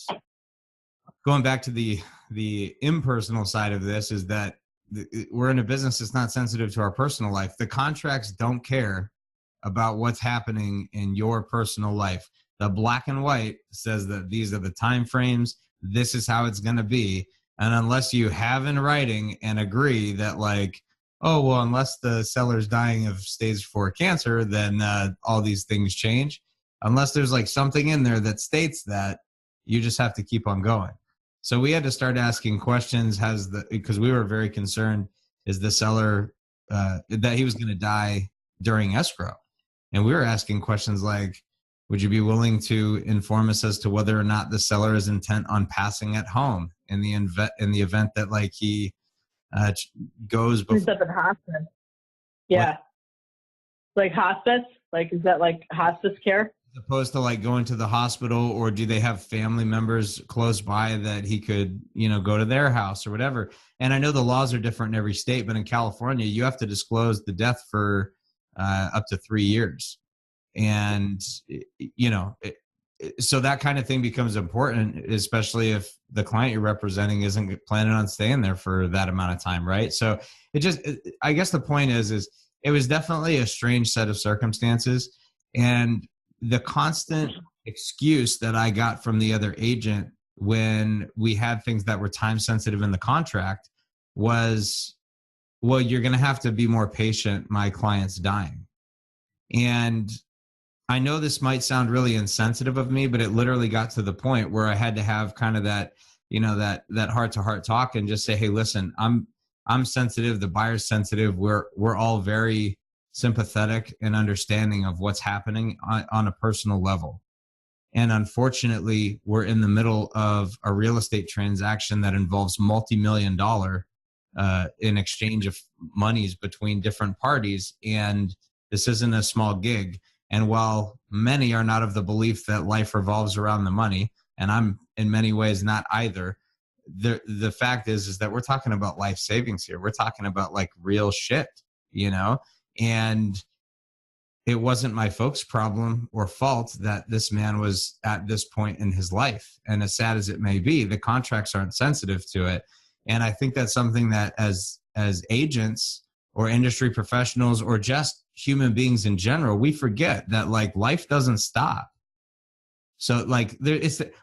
going back to the impersonal side of this is that we're in a business that's not sensitive to our personal life. The contracts don't care about what's happening in your personal life. The black and white says that these are the time frames. This is how it's going to be. And unless you have in writing and agree that, like, oh, well, unless the seller's dying of stage 4 cancer, then all these things change. Unless there's like something in there that states that, you just have to keep on going. So we had to start asking questions. Because we were very concerned, is the seller that he was going to die during escrow? And we were asking questions like, would you be willing to inform us as to whether or not the seller is intent on passing at home in the event that, like, he goes before? He's up in hospice. Yeah. What? Like hospice? Like, is that like hospice care? As opposed to like going to the hospital, or do they have family members close by that he could, go to their house or whatever? And I know the laws are different in every state, but in California, you have to disclose the death for up to 3 years. And, so that kind of thing becomes important, especially if the client you're representing isn't planning on staying there for that amount of time. Right. So I guess the point is it was definitely a strange set of circumstances. And the constant excuse that I got from the other agent when we had things that were time sensitive in the contract was, well, you're going to have to be more patient. My client's dying. And I know this might sound really insensitive of me, but it literally got to the point where I had to have kind of that, that heart-to-heart talk and just say, hey, listen, I'm sensitive. The buyer's sensitive. We're all very sympathetic and understanding of what's happening on a personal level. And unfortunately, we're in the middle of a real estate transaction that involves multi-million-dollar in exchange of monies between different parties. And this isn't a small gig. And while many are not of the belief that life revolves around the money, and I'm in many ways not either, the fact is that we're talking about life savings here. We're talking about like real shit, and it wasn't my folks' problem or fault that this man was at this point in his life. And as sad as it may be, the contracts aren't sensitive to it. And I think that's something that as agents or industry professionals or just human beings in general, we forget that like life doesn't stop. So like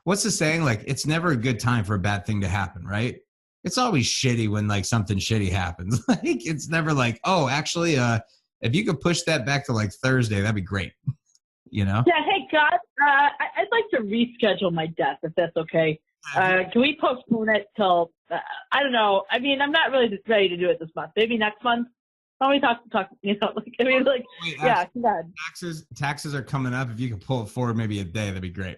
what's the saying? Like, it's never a good time for a bad thing to happen, right? It's always shitty when like something shitty happens. Like, it's never like, oh, actually, if you could push that back to like Thursday, that'd be great. Yeah. Hey, God, I'd like to reschedule my death if that's okay. Can we postpone it till, I don't know. I mean, I'm not really ready to do it this month. Maybe next month. Why don't we talk, Wait, yeah, go ahead. Taxes are coming up. If you could pull it forward maybe a day, that'd be great.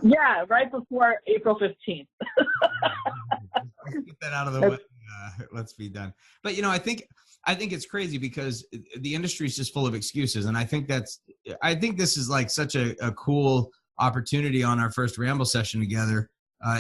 Yeah, right before April 15th. Let's get that out of the way. Let's be done. But, I think it's crazy because the industry is just full of excuses. And I think this is like such a cool opportunity on our first Ramble session together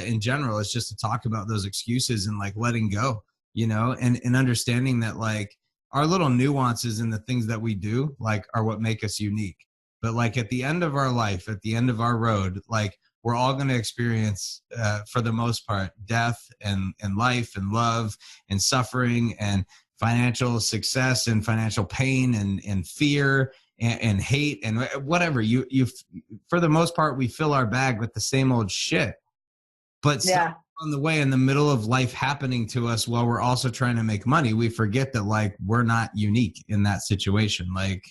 in general. It's just to talk about those excuses and like letting go, and understanding that like our little nuances in the things that we do like are what make us unique. But like at the end of our life, at the end of our road, like we're all going to experience for the most part, death and life and love and suffering and financial success and financial pain and fear and hate and whatever you for the most part, we fill our bag with the same old shit. But yeah. On the way, in the middle of life happening to us while we're also trying to make money, we forget that like we're not unique in that situation. Like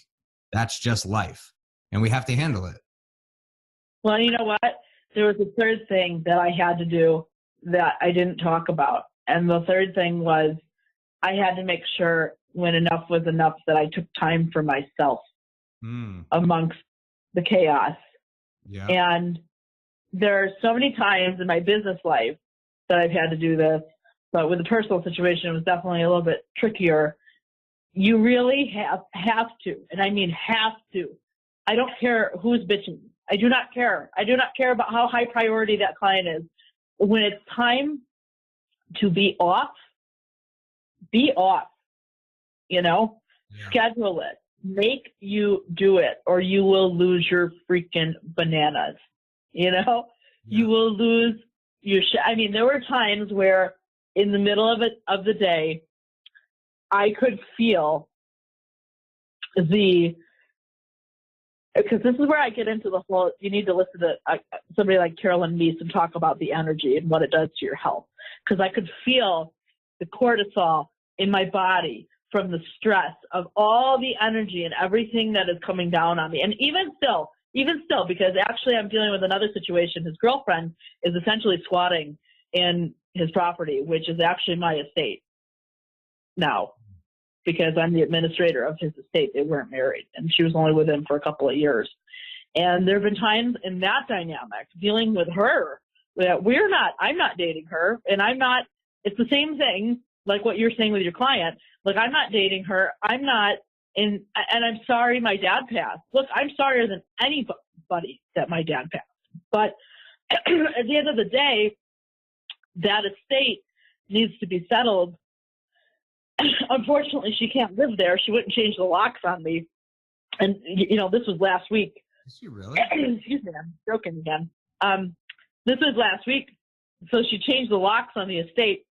that's just life and we have to handle it. Well, you know what? There was a third thing that I had to do that I didn't talk about. And the third thing was I had to make sure when enough was enough that I took time for myself amongst the chaos. Yeah. And there are so many times in my business life that I've had to do this, but with the personal situation, it was definitely a little bit trickier. You really have to, and I mean have to. I don't care who's bitching. I do not care. I do not care about how high priority that client is. When it's time to be off, you know, schedule it, make you do it, or you will lose your freaking bananas, you know, you will lose your I mean, there were times where in the middle of the day, I could feel because this is where I get into the whole, you need to listen to somebody like Carolyn Meese talk about the energy and what it does to your health. Because I could feel the cortisol in my body from the stress of all the energy and everything that is coming down on me. And even still, because actually I'm dealing with another situation. His girlfriend is essentially squatting in his property, which is actually my estate now, because I'm the administrator of his estate. They weren't married, and she was only with him for a couple of years. And there have been times in that dynamic dealing with her that I'm not dating her, and it's the same thing like what you're saying with your client. Like, I'm not dating her. I'm not, and I'm sorry my dad passed. Look, I'm sorrier than anybody that my dad passed. But at the end of the day, that estate needs to be settled. Unfortunately, she can't live there. She wouldn't change the locks on me. And, you know, this was last week. Is she really? Excuse me, I'm joking again. This was last week. So she changed the locks on the estate.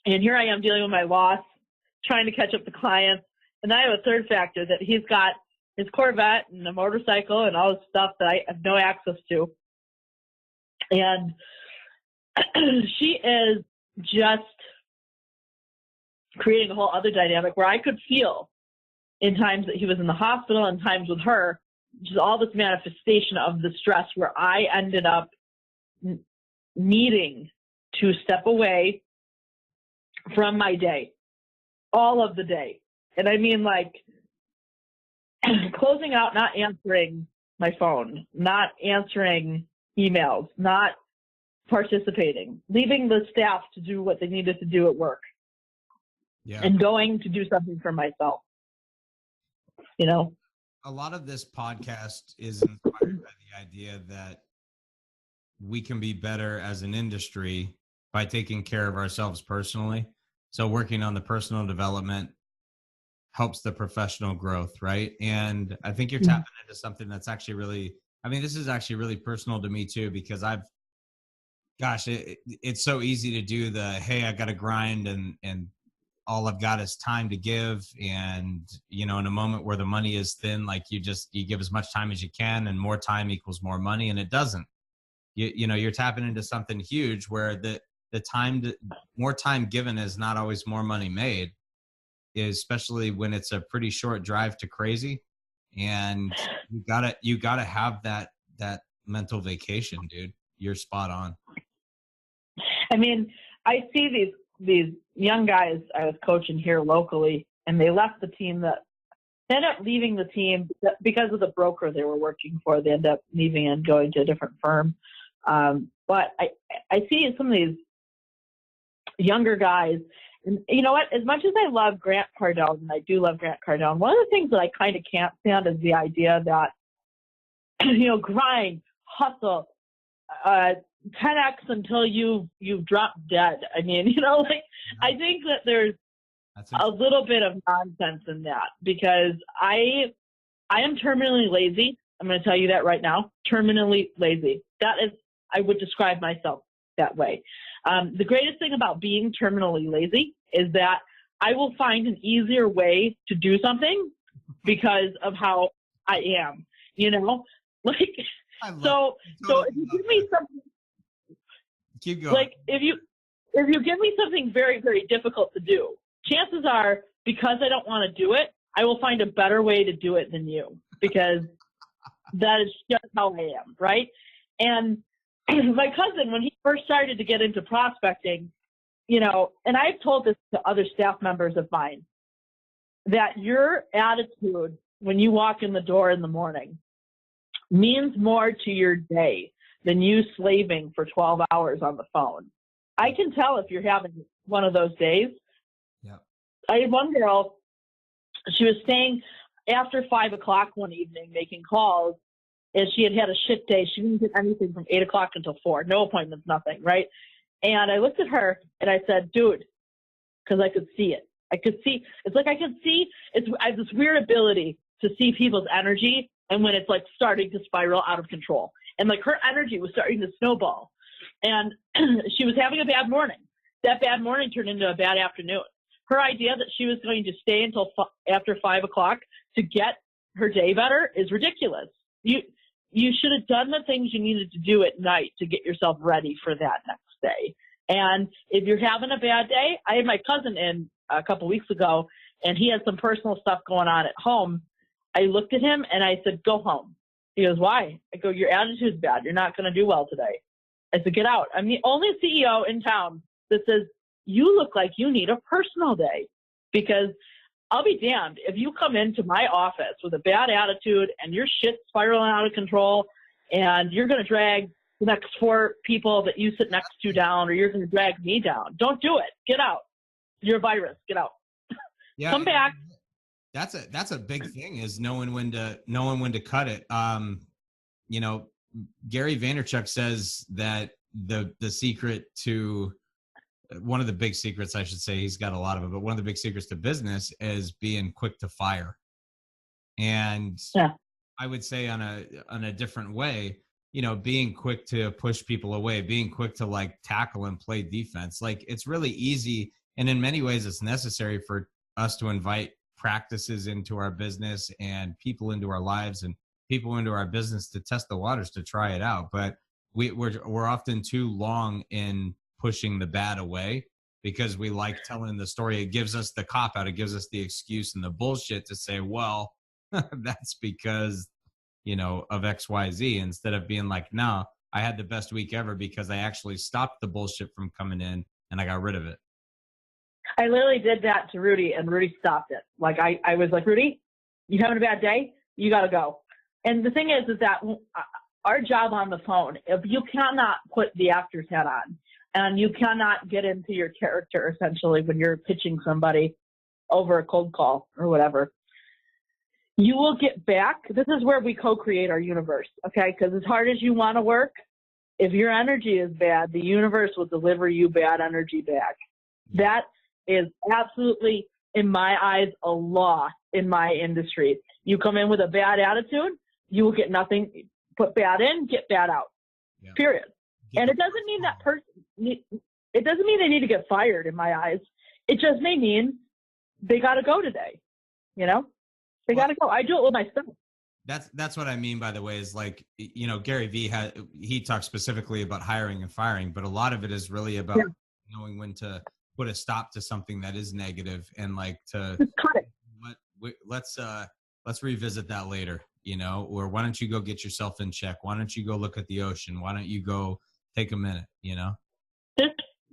And here I am dealing with my loss, trying to catch up to clients. And I have a third factor that he's got his Corvette and a motorcycle and all this stuff that I have no access to. And she is just creating a whole other dynamic where I could feel in times that he was in the hospital and times with her, just all this manifestation of the stress where I ended up needing to step away from my day, all of the day. And I mean, like, closing out, not answering my phone, not answering emails, not participating, leaving the staff to do what they needed to do at work. And going to do something for myself, you know? A lot of this podcast is inspired by the idea that we can be better as an industry by taking care of ourselves personally. So working on the personal development helps the professional growth, right? And I think you're tapping into something that's actually really, I mean, this is actually really personal to me too, because it's so easy to do the, hey, I got to grind and all I've got is time to give. And, you know, in a moment where the money is thin, like you give as much time as you can, and more time equals more money. And it doesn't, you know, you're tapping into something huge where more time given is not always more money made, especially when it's a pretty short drive to crazy. And you gotta have that mental vacation, dude. You're spot on. I mean, I see these young guys I was coaching here locally, and they left the team. They ended up leaving the team because of the broker they were working for. They ended up leaving and going to a different firm. But I see some of these younger guys, and you know what? As much as I love Grant Cardone, and I do love Grant Cardone, one of the things that I kind of can't stand is the idea that, you know, grind, hustle, 10x until you drop dead. I mean, you know, like, I think that there's a little bit of nonsense in that, because I am terminally lazy. I'm going to tell you that right now. Terminally lazy. That is, I would describe myself that way. The greatest thing about being terminally lazy is that I will find an easier way to do something because of how I am, you know, like, so if you give me something, keep going. Like, if you give me something very, very difficult to do, chances are, because I don't want to do it, I will find a better way to do it than you, because that is just how I am, right? And my cousin, when he first started to get into prospecting, you know, and I've told this to other staff members of mine, that your attitude when you walk in the door in the morning means more to your day than you slaving for 12 hours on the phone. I can tell if you're having one of those days. Yeah. I had one girl, she was staying after 5 o'clock one evening making calls, and she had a shit day. She didn't get anything from 8 o'clock until 4. No appointments, nothing, right? And I looked at her and I said, dude, because I could see it. I could see, it's like I could see, I have this weird ability to see people's energy and when it's like starting to spiral out of control. And like her energy was starting to snowball. And she was having a bad morning. That bad morning turned into a bad afternoon. Her idea that she was going to stay until after 5 o'clock to get her day better is ridiculous. You should have done the things you needed to do at night to get yourself ready for that next day. And if you're having a bad day, I had my cousin in a couple weeks ago, and he had some personal stuff going on at home. I looked at him and I said, go home. He goes, why? I go, your attitude's bad. You're not going to do well today. I said, get out. I'm the only CEO in town that says, you look like you need a personal day, because I'll be damned if you come into my office with a bad attitude and your shit's spiraling out of control and you're going to drag the next 4 people that you sit next to down, or you're going to drag me down. Don't do it. Get out. You're a virus. Get out. Yeah, come back. That's a big thing, is knowing when to cut it. You know, Gary Vaynerchuk says that the secret to, one of the big secrets, I should say, he's got a lot of it, but one of the big secrets to business is being quick to fire. And yeah. I would say on a different way, you know, being quick to push people away, being quick to like tackle and play defense. Like, it's really easy. And in many ways it's necessary for us to invite practices into our business and people into our lives and people into our business to test the waters, to try it out. But we're often too long in pushing the bad away because we like telling the story. It gives us the cop out. It gives us the excuse and the bullshit to say, well, that's because, you know, of X, Y, Z, instead of being like, no, I had the best week ever because I actually stopped the bullshit from coming in and I got rid of it. I literally did that to Rudy, and Rudy stopped it. Like, I was like, Rudy, you having a bad day? You got to go. And the thing is that our job on the phone, if you cannot put the actor's hat on and you cannot get into your character, essentially, when you're pitching somebody over a cold call or whatever, you will get back. This is where we co-create our universe, okay? Because as hard as you want to work, if your energy is bad, the universe will deliver you bad energy back. That is absolutely, in my eyes, a law in my industry. You come in with a bad attitude, you will get nothing. Put bad in, get bad out. Yeah. Period. And it doesn't mean that person, it doesn't mean they need to get fired in my eyes. It just may mean they got to go today. You know, they got to go. I do it with myself. That's what I mean, by the way, is like, you know, Gary Vee he talks specifically about hiring and firing, but a lot of it is really about knowing when to put a stop to something that is negative and like to cut it. Let's revisit that later, you know, or why don't you go get yourself in check? Why don't you go look at the ocean? Why don't you go take a minute, you know? There's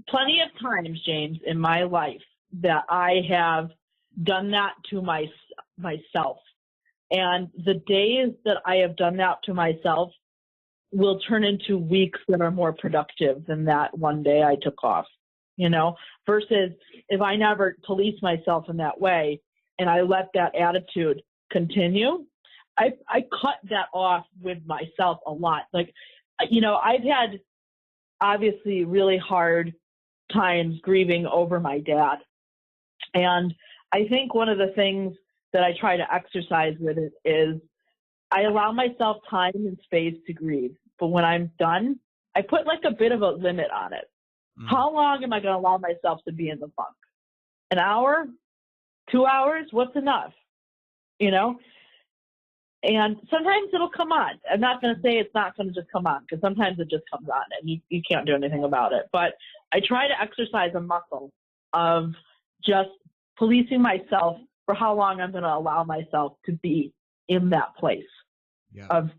plenty of times, James, in my life that I have done that to myself. And the days that I have done that to myself will turn into weeks that are more productive than that one day I took off, you know, versus if I never police myself in that way and I let that attitude continue, I cut that off with myself a lot. Like, you know, I've had obviously really hard times grieving over my dad. And I think one of the things that I try to exercise with it is I allow myself time and space to grieve. But when I'm done, I put like a bit of a limit on it. How long am I going to allow myself to be in the funk? An hour? 2 hours? What's enough? You know? And sometimes it'll come on. I'm not going to say it's not going to just come on, because sometimes it just comes on and you can't do anything about it. But I try to exercise a muscle of just policing myself for how long I'm going to allow myself to be in that place of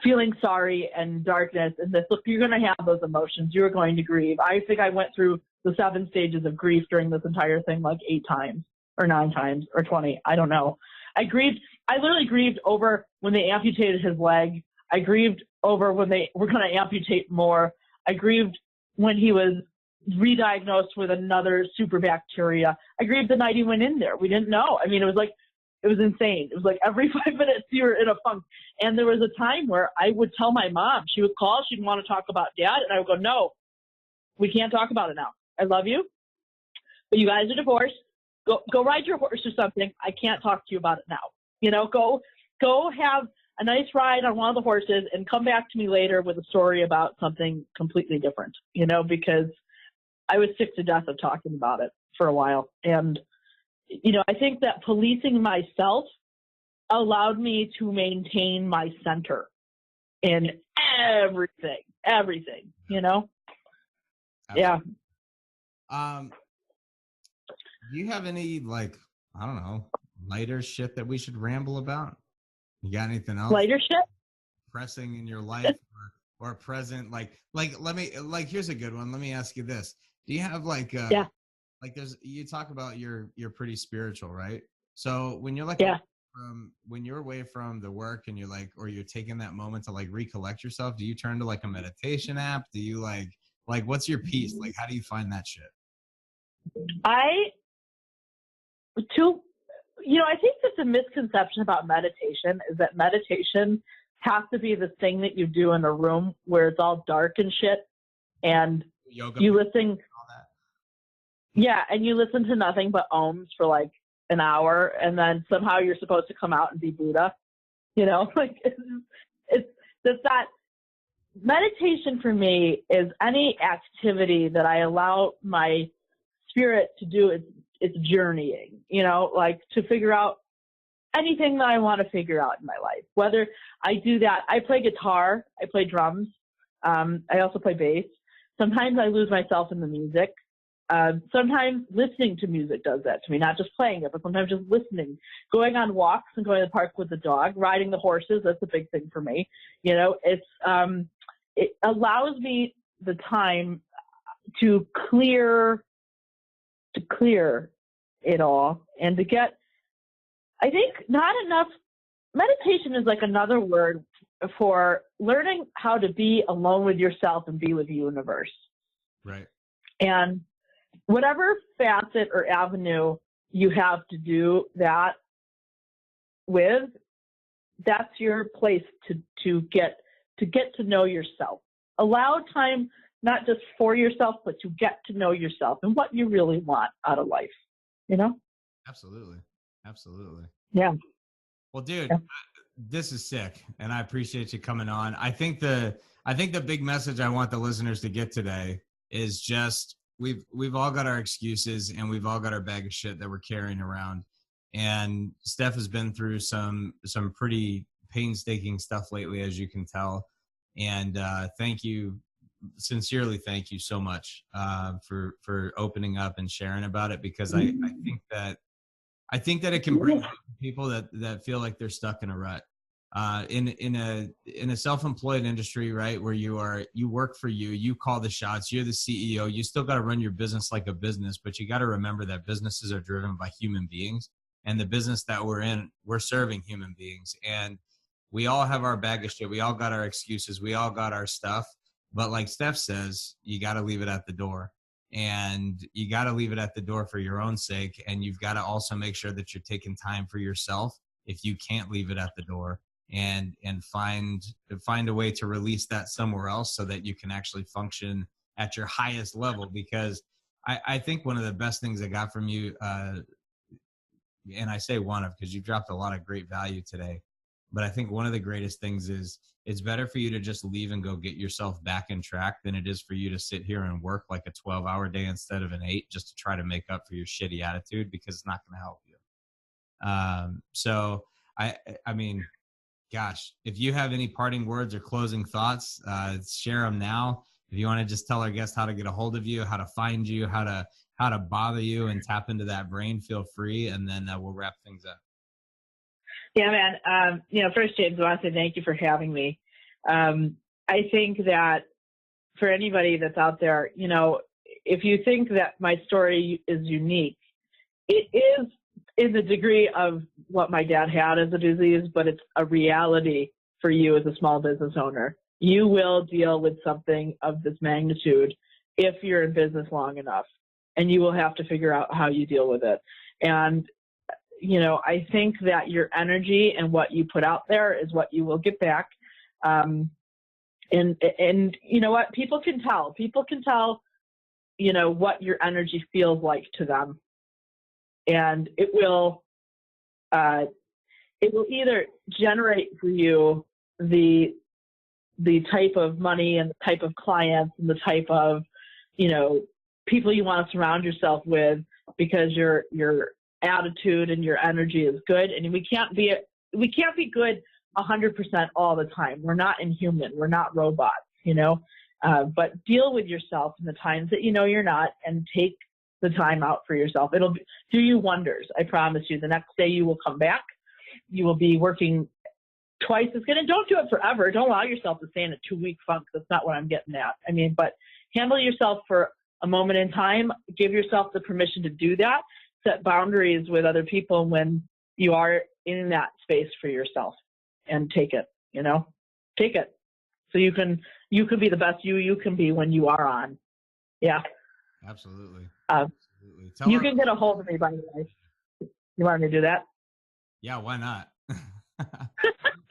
feeling sorry and darkness and this. Look, you're going to have those emotions. You're going to grieve. I think I went through the 7 stages of grief during this entire thing like 8 times or 9 times or 20. I don't know. I literally grieved over when they amputated his leg. I grieved over when they were going to amputate more. I grieved when he was re-diagnosed with another super bacteria. I grieved the night he went in there. We didn't know. I mean, it was insane. It was like every 5 minutes you were in a funk. And there was a time where I would tell my mom, she would call, she'd want to talk about Dad, and I would go, no, we can't talk about it now. I love you, but you guys are divorced. Go ride your horse or something. I can't talk to you about it now. You know, go have a nice ride on one of the horses and come back to me later with a story about something completely different, you know, because I was sick to death of talking about it for a while. And, you know, I think that policing myself allowed me to maintain my center in everything, you know? Absolutely. Yeah. Do you have any, like, I don't know, lighter shit that we should ramble about? You got anything else? Lighter shit? Pressing in your life or present? Here's a good one. Let me ask you this. Do you have like you talk about you're pretty spiritual, right? So when you're like, when you're away from the work and you're like, or you're taking that moment to like recollect yourself, do you turn to like a meditation app? Do you like what's your peace? Like, how do you find that shit? I think that's a misconception about meditation is that meditation has to be the thing that you do in a room where it's all dark and shit. And Yoga you listen. all that. Yeah. And you listen to nothing but ohms for like an hour. And then somehow you're supposed to come out and be Buddha, you know, like it's that meditation for me is any activity that I allow my spirit to do it's journeying, you know, like to figure out anything that I want to figure out in my life. Whether I do that, I play guitar, I play drums, I also play bass. Sometimes I lose myself in the music. Sometimes listening to music does that to me, not just playing it, but sometimes just listening, going on walks and going to the park with the dog, riding the horses. That's a big thing for me. You know, it allows me the time to clear it all and to get, I think not enough. Meditation is like another word for learning how to be alone with yourself and be with the universe. Right. And whatever facet or avenue you have to do that with, that's your place to get to know yourself. Allow time not just for yourself, but to get to know yourself and what you really want out of life, you know? Absolutely. Yeah. Well, dude, this is sick, and I appreciate you coming on. I think the big message I want the listeners to get today is just we've all got our excuses and we've all got our bag of shit that we're carrying around. And Steph has been through some pretty painstaking stuff lately, as you can tell. And sincerely thank you so much for opening up and sharing about it, because I think that it can bring hope to people that feel like they're stuck in a rut. In a self-employed industry, right, where you work for you call the shots, you're the CEO, you still got to run your business like a business, but you got to remember that businesses are driven by human beings, and the business that we're in, we're serving human beings, and we all have our bag of shit. We all got our excuses. We all got our stuff. But like Steph says, you got to leave it at the door. And you got to leave it at the door for your own sake. And you've got to also make sure that you're taking time for yourself if you can't leave it at the door, and find a way to release that somewhere else so that you can actually function at your highest level. Because I think one of the best things I got from you, and I say one of, because you dropped a lot of great value today, but I think one of the greatest things is it's better for you to just leave and go get yourself back in track than it is for you to sit here and work like a 12-hour day instead of an 8 just to try to make up for your shitty attitude, because it's not going to help you. So I mean, gosh, if you have any parting words or closing thoughts, share them now. If you want to just tell our guests how to get a hold of you, how to find you, how to bother you and tap into that brain, feel free, and then we'll wrap things up. Yeah, man. First, James, I want to say thank you for having me. I think that for anybody that's out there, if you think that my story is unique, it is in the degree of what my dad had as a disease, but it's a reality for you as a small business owner. You will deal with something of this magnitude if you're in business long enough, and you will have to figure out how you deal with it. And, I think that your energy and what you put out there is what you will get back. And you know what? People can tell, what your energy feels like to them. And it will either generate for you the type of money and the type of clients and the type of, people you want to surround yourself with, because your attitude and your energy is good. And we can't be good 100% all the time. We're not inhuman. We're not robots, but deal with yourself in the times that you're not, and take the time out for yourself. It'll do you wonders. I promise you. The next day you will come back. You will be working twice as good. And don't do it forever. Don't allow yourself to stay in a 2-week funk. That's not what I'm getting at. But handle yourself for a moment in time. Give yourself the permission to do that. Set boundaries with other people when you are in that space for yourself, and take it, take it. So you can be the best you can be when you are on. Yeah. Absolutely. Absolutely. You can get a hold of me, by the way. You want me to do that? Yeah, why not?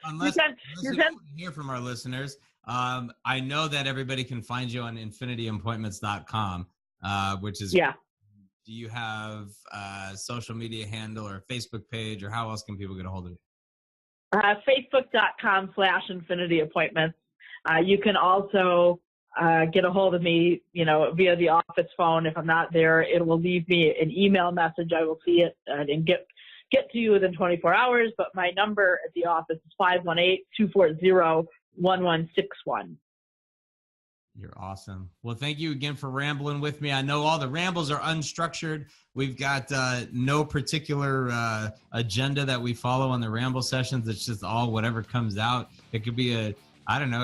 Unless you want to hear from our listeners. I know that everybody can find you on infinityappointments.com, which is, yeah. Do you have a social media handle or a Facebook page, or how else can people get a hold of you? Facebook.com/infinityappointments. You can also get a hold of me, via the office phone. If I'm not there, it will leave me an email message. I will see it and get to you within 24 hours. But my number at the office is 518-240-1161. You're awesome. Well, thank you again for rambling with me. I know all the rambles are unstructured. We've got no particular agenda that we follow on the ramble sessions. It's just all whatever comes out. It could be it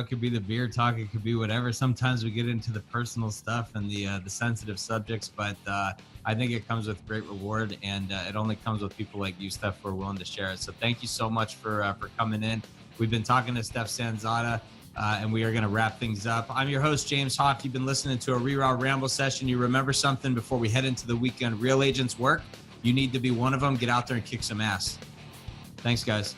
could be the beer talk. It could be whatever. Sometimes we get into the personal stuff and the sensitive subjects, but I think it comes with great reward, and it only comes with people like you, Steph, who are willing to share it. So thank you so much for coming in. We've been talking to Steph Sanzotta, and we are going to wrap things up. I'm your host, James Hawk. You've been listening to a RERAW Ramble session. You remember something before we head into the weekend? Real agents work. You need to be one of them. Get out there and kick some ass. Thanks, guys.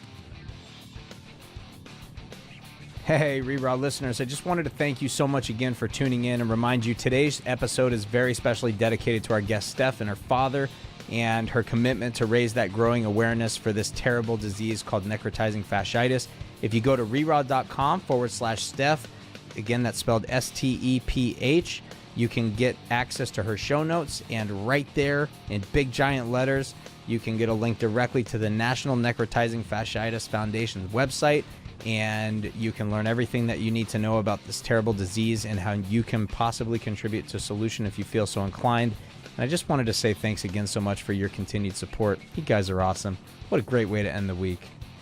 Hey, RERAW listeners, I just wanted to thank you so much again for tuning in and remind you today's episode is very specially dedicated to our guest Steph and her father, and her commitment to raise that growing awareness for this terrible disease called necrotizing fasciitis. If you go to reraw.com/Steph, again, that's spelled STEPH, you can get access to her show notes, and right there in big giant letters, you can get a link directly to the National Necrotizing Fasciitis Foundation's website, and you can learn everything that you need to know about this terrible disease and how you can possibly contribute to a solution if you feel so inclined. And I just wanted to say thanks again so much for your continued support. You guys are awesome. What a great way to end the week.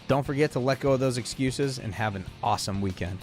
Don't forget to let go of those excuses and have an awesome weekend.